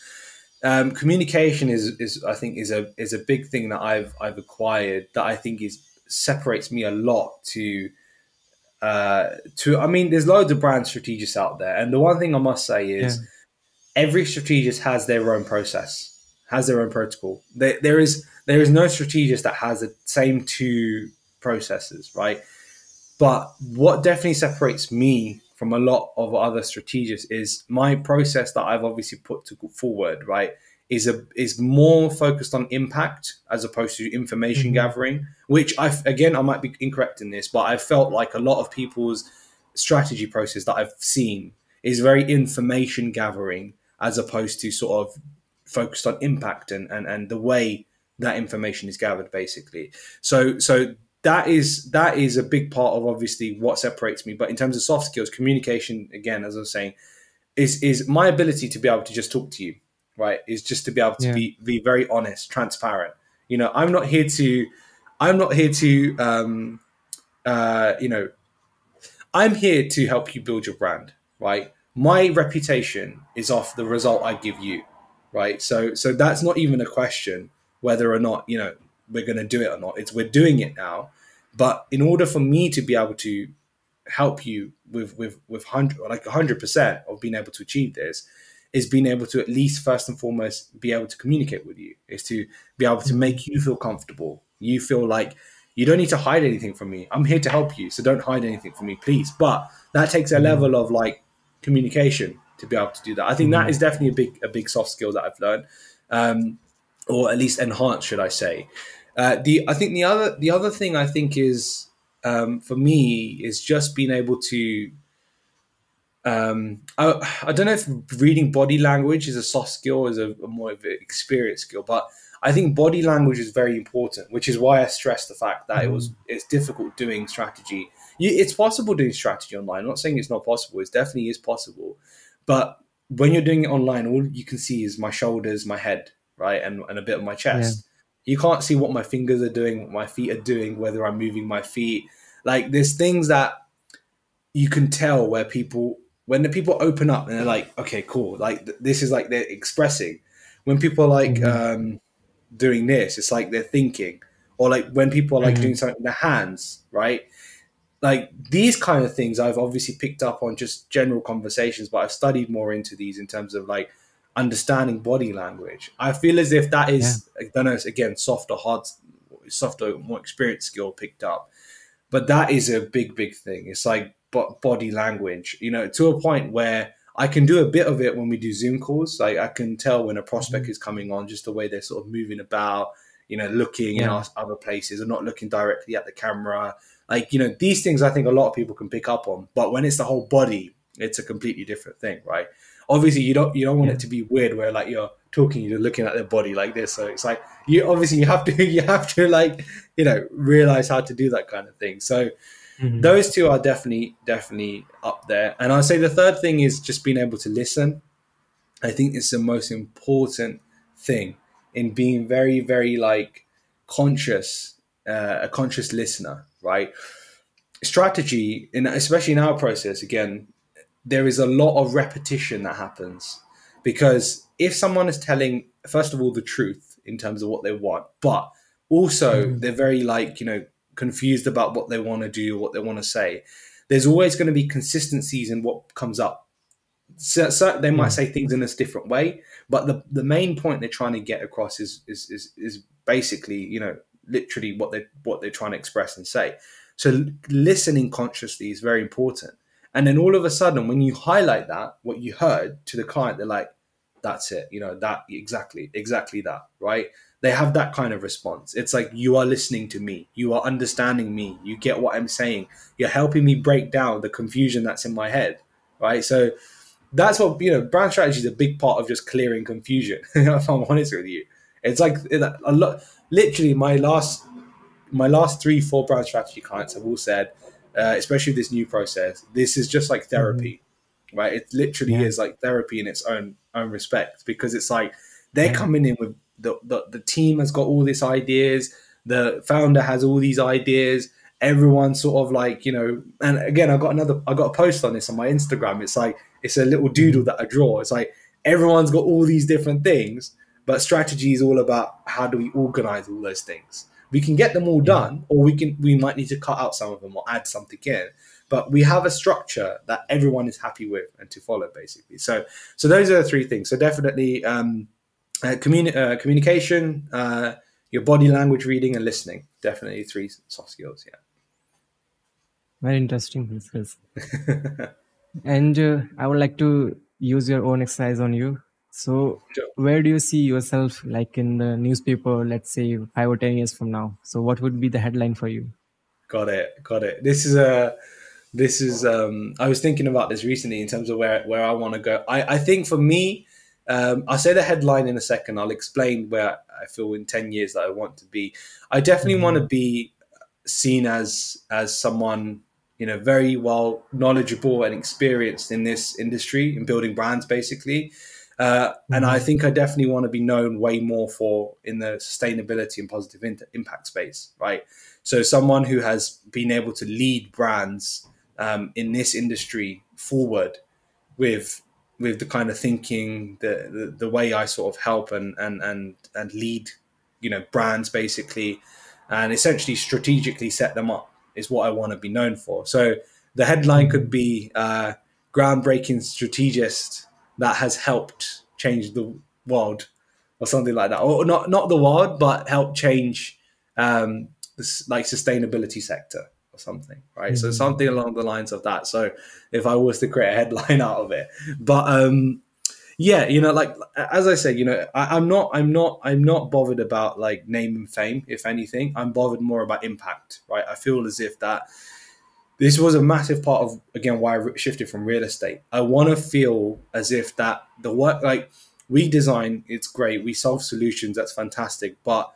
A: Communication is I think is a big thing that I've acquired, that I think is separates me a lot to I mean, there's loads of brand strategists out there, and the one thing I must say
B: Yeah.
A: is every strategist has their own process, has their own protocol. There is no strategist that has the same two processes, right? But what definitely separates me from a lot of other strategists is my process that I've obviously put forward, right? Is more focused on impact as opposed to information
B: Mhm.
A: gathering. Which I might be incorrect in this, but I felt like a lot of people's strategy process that I've seen is very information gathering as opposed to sort of focused on impact and the way that information is gathered, basically. So that is a big part of obviously what separates me. But in terms of soft skills, communication, again, as I was saying, is my ability to be able to just talk to you, right? Is just to be able to
B: Yeah.
A: be very honest, transparent. I'm not here to I'm here to help you build your brand, right? my reputation is off the result I give you, right? So that's not even a question whether or not, you know, we're going to do it or not. It's we're doing it now. But in order for me to be able to help you with 100% of being able to achieve this, is being able to at least first and foremost be able to communicate with you, is to be able to
B: Mhm.
A: make you feel comfortable. You feel like you don't need to hide anything from me. I'm here to help you, so don't hide anything from me, please. But that takes a
B: Mhm.
A: level of like communication to be able to do that. I think that
B: Mhm.
A: is definitely a big soft skill that I've learned, or at least enhanced, should I say? The I think the other thing I think is, for me, is just being able to, I don't know if reading body language is a soft skill or is a more of an experience skill, but I think body language is very important, which is why I stressed the fact that
B: Mhm.
A: it's difficult doing strategy. It's possible doing strategy online. I'm not saying it's not possible. It definitely is possible, but when you're doing it online, all you can see is my shoulders, my head, right, and a bit of my
B: Yeah.
A: chest. You can't see what my fingers are doing, what my feet are doing, whether I'm moving my feet. Like there's things that you can tell where people, when the people open up and they're like, okay, cool, like this is like they're expressing. When people are like,
B: Mhm.
A: doing this, it's like they're thinking. Or like when people are like doing
B: Mhm.
A: something with their hands, right? Like these kind of things I've obviously picked up on just general conversations, but I've studied more into these in terms of like understanding body language. I feel as if that
B: Yeah.
A: is, I don't know, it's again softer, hard, softer, more experienced skill picked up, but that is a big thing. It's like body language, you know, to a point where I can do a bit of it when we do Zoom calls. Like I can tell when a prospect
B: Mhm.
A: is coming on, just the way they're sort of moving about, you know, looking in
B: Yeah.
A: other places and not looking directly at the camera. Like, you know, these things I think a lot of people can pick up on, but when it's the whole body, it's a completely different thing, right? Obviously you don't want
B: Yeah.
A: it to be weird where like you're talking, you're looking at their body like this. So it's like you obviously you have to like, you know, realize how to do that kind of thing. So
B: Mhm.
A: those two are definitely up there. And I'd say the third thing is just being able to listen. I think it's the most important thing in being very like conscious, a conscious listener, right? Strategy, in especially in our process, again, there is a lot of repetition that happens, because if someone is telling, first of all, the truth in terms of what they want, but also
B: Mhm.
A: they're very like, you know, confused about what they want to do, what they want to say, there's always going to be consistencies in what comes up. So they might
B: Yeah.
A: say things in a different way, but the main point they're trying to get across is basically, you know, literally what they're trying to express and say. So listening consciously is very important. And then all of a sudden, when you highlight that what you heard to the client, they're like, "That's it," you know, that exactly that, right? They have that kind of response. It's like, you are listening to me, you are understanding me, you get what I'm saying, you're helping me break down the confusion that's in my head, right? So that's what, you know, brand strategy is a big part of just clearing confusion. If I'm honest with you, it's like a lot. Literally, my last 3-4 brand strategy clients have all said, especially this new process, this is just like
B: Mhm.
A: therapy, right? It literally
B: Yeah.
A: is like therapy in its own respect, because it's like they're
B: Yeah.
A: coming in with the team has got all these ideas, the founder has all these ideas, everyone sort of like, you know. And again, I got a post on this on my Instagram. It's like it's a little doodle
B: Mhm.
A: that I draw. It's like everyone's got all these different things, but strategy is all about how do we organize all those things. We can get them all
B: Yeah.
A: done, or we might need to cut out some of them or add something in, but we have a structure that everyone is happy with and to follow, basically. So those are the three things. So definitely, communication, your body language, reading, and listening. Definitely three soft skills.
B: Very interesting. This is.
A: Yeah.
B: And I would like to use your own exercise on you. So,
A: Sure.
B: where do you see yourself, like in the newspaper, let's say 5 or 10 years from now? So, what would be the headline for you?
A: Got it. This is I was thinking about this recently in terms of where I want to go. I think for me, I'll say the headline in a second. I'll explain where I feel in 10 years that I want to be. I definitely want to
B: Mhm.
A: be seen as someone, you know, very well knowledgeable and experienced in this industry in building brands, basically. And I
B: Mhm.
A: think I definitely want to be known way more for in the sustainability and positive impact space, right? So someone who has been able to lead brands, in this industry forward, with with the kind of thinking, the way I sort of help and lead, brands basically, and essentially strategically set them up is what I want to be known for. So the headline could
B: Mhm.
A: be groundbreaking strategist that has helped change the world, or something like that, or not the world, but help change this like sustainability sector or something, right? So
B: Mhm.
A: something along the lines of that. So if I was to create a headline out of it, but yeah, like as I said, I'm not bothered about like name and fame. If anything, I'm bothered more about impact, right? I feel as if that this was a massive part of, again, why I shifted from real estate. I want to feel as if that the work, like, we design, it's great, we solve solutions, that's fantastic, but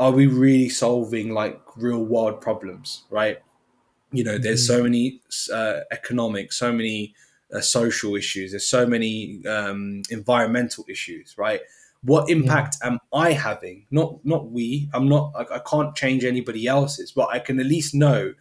A: are we really solving like real world problems, right? There's
B: Mhm.
A: so many economic, so many social issues, there's so many environmental issues, right? What
B: Yeah.
A: impact am I having? Not we. I'm not. I can't change anybody else's, but I can at least know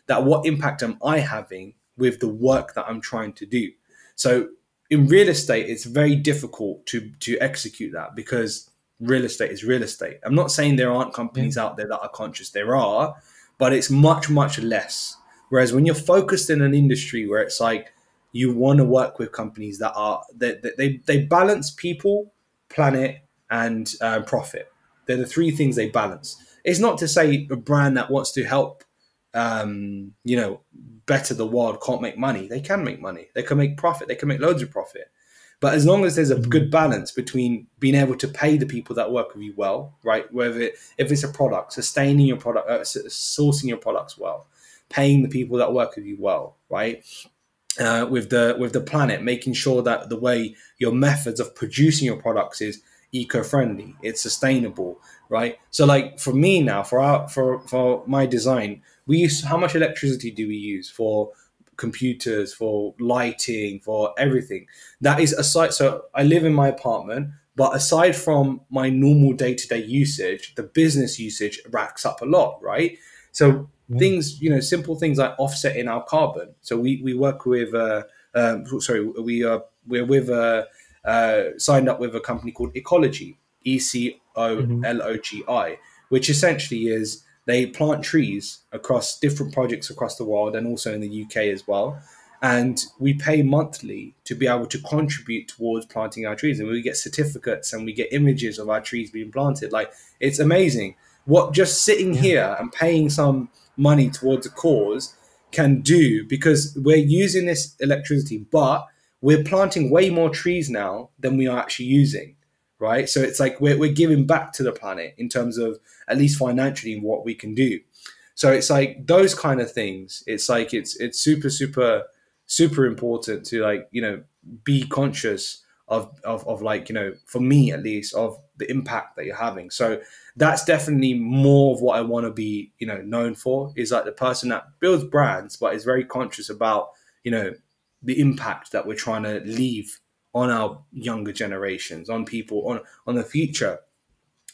A: that what impact am I having with the work that I'm trying to do. So in real estate, it's very difficult to execute that, because real estate is real estate. I'm not saying there aren't
B: Yeah.
A: companies out there that are conscious. There are, but it's much less. Whereas when you're focused in an industry where it's like you want to work with companies that they balance people, planet, and profit. They're the three things they balance. It's not to say a brand that wants to help, better the world can't make money. They can make money. They can make profit. They can make loads of profit. But as long as there's a good
B: Mhm.
A: balance between being able to pay the people that work with you well, right? If it's a product, sustaining your product, sourcing your products well, paying the people that work with you well, right? With the planet, making sure that the way your methods of producing your products is eco-friendly, it's sustainable, right? So, like, for me now, for my design, we use, how much electricity do we use for computers, for lighting, for everything? That is aside. So I live in my apartment, but aside from my normal day-to-day usage, the business usage racks up a lot, right? So
B: Yeah.
A: things, simple things like offsetting our carbon. So we work with, sorry, we're with signed up with a company called Ecology,
B: Mhm.
A: Ecologi, which essentially is they plant trees across different projects across the world and also in the UK as well. And we pay monthly to be able to contribute towards planting our trees, and we get certificates and we get images of our trees being planted. Like, it's amazing what just sitting
B: Yeah.
A: here and paying some money towards a cause can do, because we're using this electricity, but we're planting way more trees now than we are actually using, right? So it's like we're giving back to the planet in terms of, at least financially, what we can do. So it's like those kind of things. It's like it's super important to, like, be conscious of like, for me at least, of the impact that you're having. So that's definitely more of what I want to be, known for, is like the person that builds brands but is very conscious about, the impact that we're trying to leave on our younger generations, on people, on the future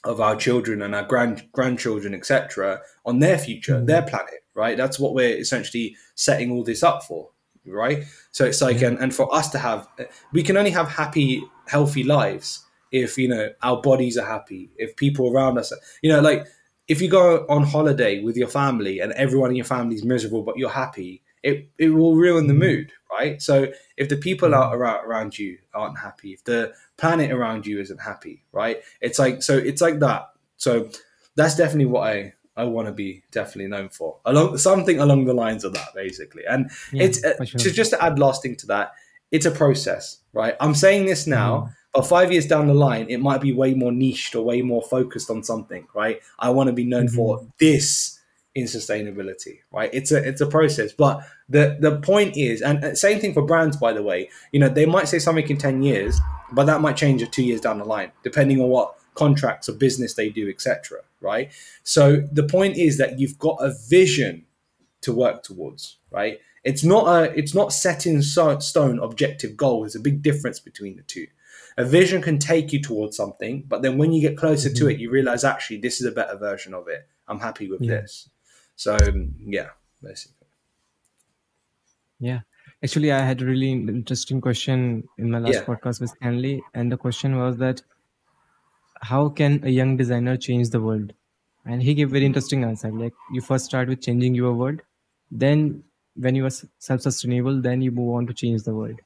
A: of our children and our grandchildren, etc., on their future, their
B: Mhm.
A: planet, right? That's what we're essentially setting all this up for, right? So it's like,
B: Yeah.
A: and for us to have, we can only have happy, healthy lives if, our bodies are happy, if people around us, like, if you go on holiday with your family and everyone in your family is miserable but you're happy, it will ruin the
B: Mhm.
A: mood, right? So if the people
B: Yeah.
A: out around you aren't happy, if the planet around you isn't happy, right? It's like that. So that's definitely what I want to be definitely known for, along something along the lines of that, basically. And
B: Yeah.
A: it's
B: For
A: to
B: sure.
A: just to add last thing to that, it's a process, right? I'm saying this now,
B: Mhm.
A: but 5 years down the line, it might be way more niched or way more focused on something, right? I want to be known
B: Mhm.
A: for this in sustainability, right? It's a process, but the point is, and same thing for brands, by the way. They might say something in 10 years, but that might change at 2 years down the line, depending on what contracts or business they do, etc. Right? So the point is that you've got a vision to work towards, right? It's not set in stone objective goal. There's a big difference between the two. A vision can take you towards something, but then when you get closer to
B: Mhm.
A: it, you realize, actually, this is a better version of it. I'm happy with
B: Yeah.
A: this. So yeah, basically.
B: Yeah. Actually, I had a really interesting question in my last
A: Yeah,
B: podcast with Stanley, and the question was that how can a young designer change the world? And he gave very interesting answer. Like you first start with changing your world, then when you are self-sustainable, then you move on to change the world.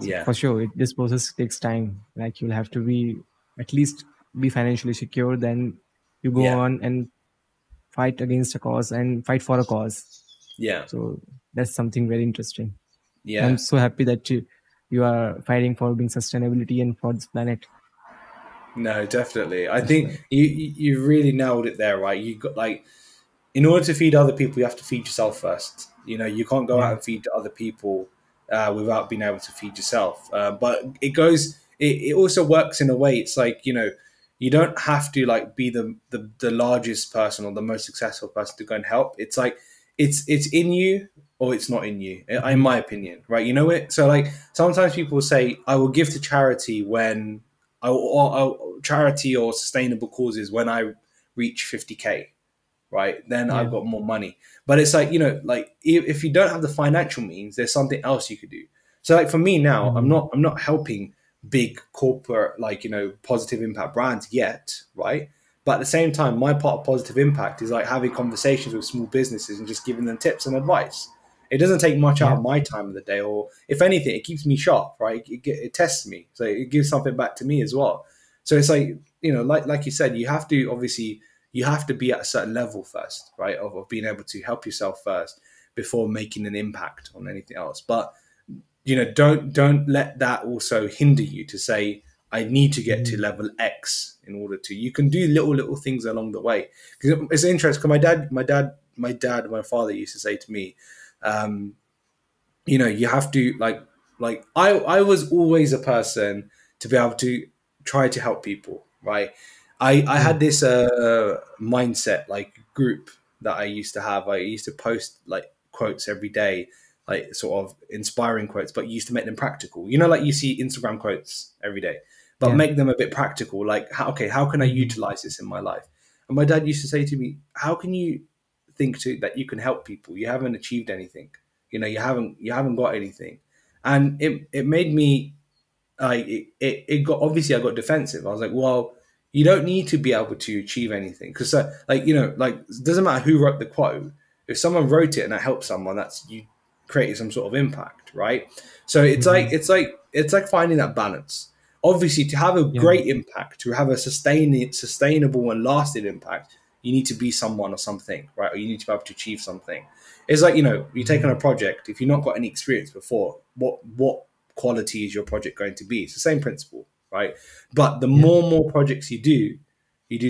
B: So
A: yeah,
B: for sure, this process takes time. Like you'll have to be at least be financially secure. Then you go
A: yeah,
B: on and fight against a cause and fight for a cause.
A: yeah,
B: So that's something very interesting. I'm
A: yeah.
B: so happy that you are fighting for being sustainability and for this planet.
A: No, definitely. I
B: That's
A: think
B: right.
A: you really nailed it there, right? You got like, in order to feed other people, you have to feed yourself first. You know, you can't go out
B: Yeah.
A: and feed other people without being able to feed yourself. But it goes. It also works in a way. It's like, you know, you don't have to like be the largest person or the most successful person to go and help. It's like it's in you or it's not in you, in
B: Mhm.
A: my opinion, right? You know it. So like sometimes people say, I will give to charity when or charity or sustainable causes when I reach 50K, right? Then I've
B: Yeah.
A: got more money. But it's like, you know, like if you don't have the financial means, there's something else you could do. So like for me now, I'm
B: Mhm.
A: not I'm not helping big corporate, like, you know, positive impact brands yet, right? But at the same time, my part of positive impact is like having conversations with small businesses and just giving them tips and advice. It doesn't take much out
B: Yeah.
A: of my time of the day, or if anything, it keeps me sharp, right? It tests me, so it gives something back to me as well. So it's like, you know, like you said, you have to obviously, you have to be at a certain level first, right? Of being able to help yourself first before making an impact on anything else. But you know, don't let that also hinder you to say, I need to get to
B: Mhm.
A: level X in order to. You can do little things along the way, because it's interesting. Because my father used to say to me, um, you know, you have to like I was always a person to be able to try to help people, right? I
B: Yeah.
A: had this mindset, like group that I used to have. I used to post like quotes every day, like sort of inspiring quotes, but you used to make them practical, you know, like you see Instagram quotes every day, but
B: Yeah.
A: make them a bit practical, like how can I
B: Mhm.
A: utilize this in my life? And my dad used to say to me, how can you think to that you can help people, you haven't achieved anything, you know, you haven't got anything. And it made me like it got, obviously I got defensive. I was like, well, you don't need to be able to achieve anything, because like, you know, like it doesn't matter who wrote the quote. If someone wrote it and that helped someone, that's you created some sort of impact, right? So
B: Mhm.
A: it's like finding that balance. Obviously, to have a
B: Yeah.
A: great impact, to have a sustainable and lasting impact, you need to be someone or something, right? Or you need to be able to achieve something. It's like, you know, you take on a
B: Mhm.
A: project. If you've not got any experience before, what quality is your project going to be? It's the same principle, right? But the
B: Yeah.
A: more and more projects you do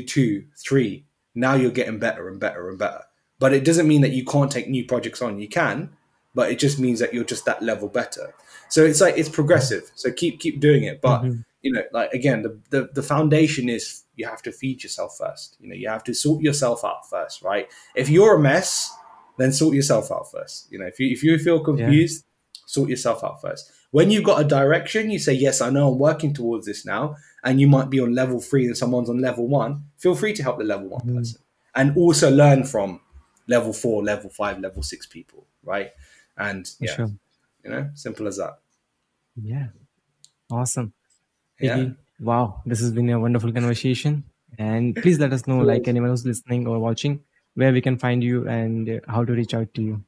A: two, three, now you're getting better and better and better. But it doesn't mean that you can't take new projects on. You can, but it just means that you're just that level better. So it's like it's progressive. So keep doing it. But
B: Mhm.
A: you know, like again, the foundation is you have to feed yourself first. You know, you have to sort yourself out first, right? If you're a mess, then sort yourself out first. You know, if you feel
B: Yeah.
A: confused, sort yourself out first. When you've got a direction, you say, yes, I know I'm working towards this now, and you might be on level 3 and someone's on level 1. Feel free to help the level 1
B: Mhm.
A: person, and also learn from level 4, level 5, level 6 people, right? And
B: For
A: yeah,
B: sure.
A: you know, simple as that.
B: Yeah. Awesome.
A: Yeah,
B: Kiki. Wow. This has been a wonderful conversation. And please let us know, like
A: cool.
B: anyone who's listening or watching, where we can find you and how to reach out to you.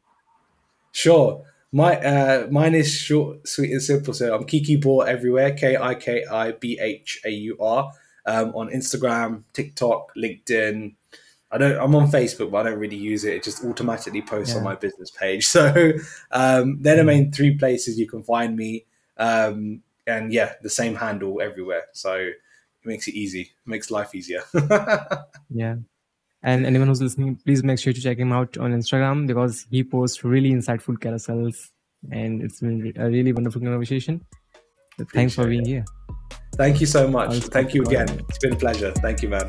A: Sure. Mine is short, sweet, and simple. So I'm Kiki Bhaur everywhere. KIKIBHAUR. On Instagram, TikTok, LinkedIn. I'm on Facebook, but I don't really use it. It just automatically posts on
B: Yeah.
A: my business page. So they're the
B: Mhm.
A: main three places you can find me. And yeah, the same handle everywhere. So it makes it easy. It makes life easier.
B: Yeah. And anyone who's listening, please make sure to check him out on Instagram because he posts really insightful carousels. And it's been a really wonderful conversation. So thanks for
A: Appreciate
B: being
A: it.
B: here.
A: Thank you so much.
B: I'll stop
A: Thank you again.
B: recording.
A: It's been a pleasure. Thank you, man.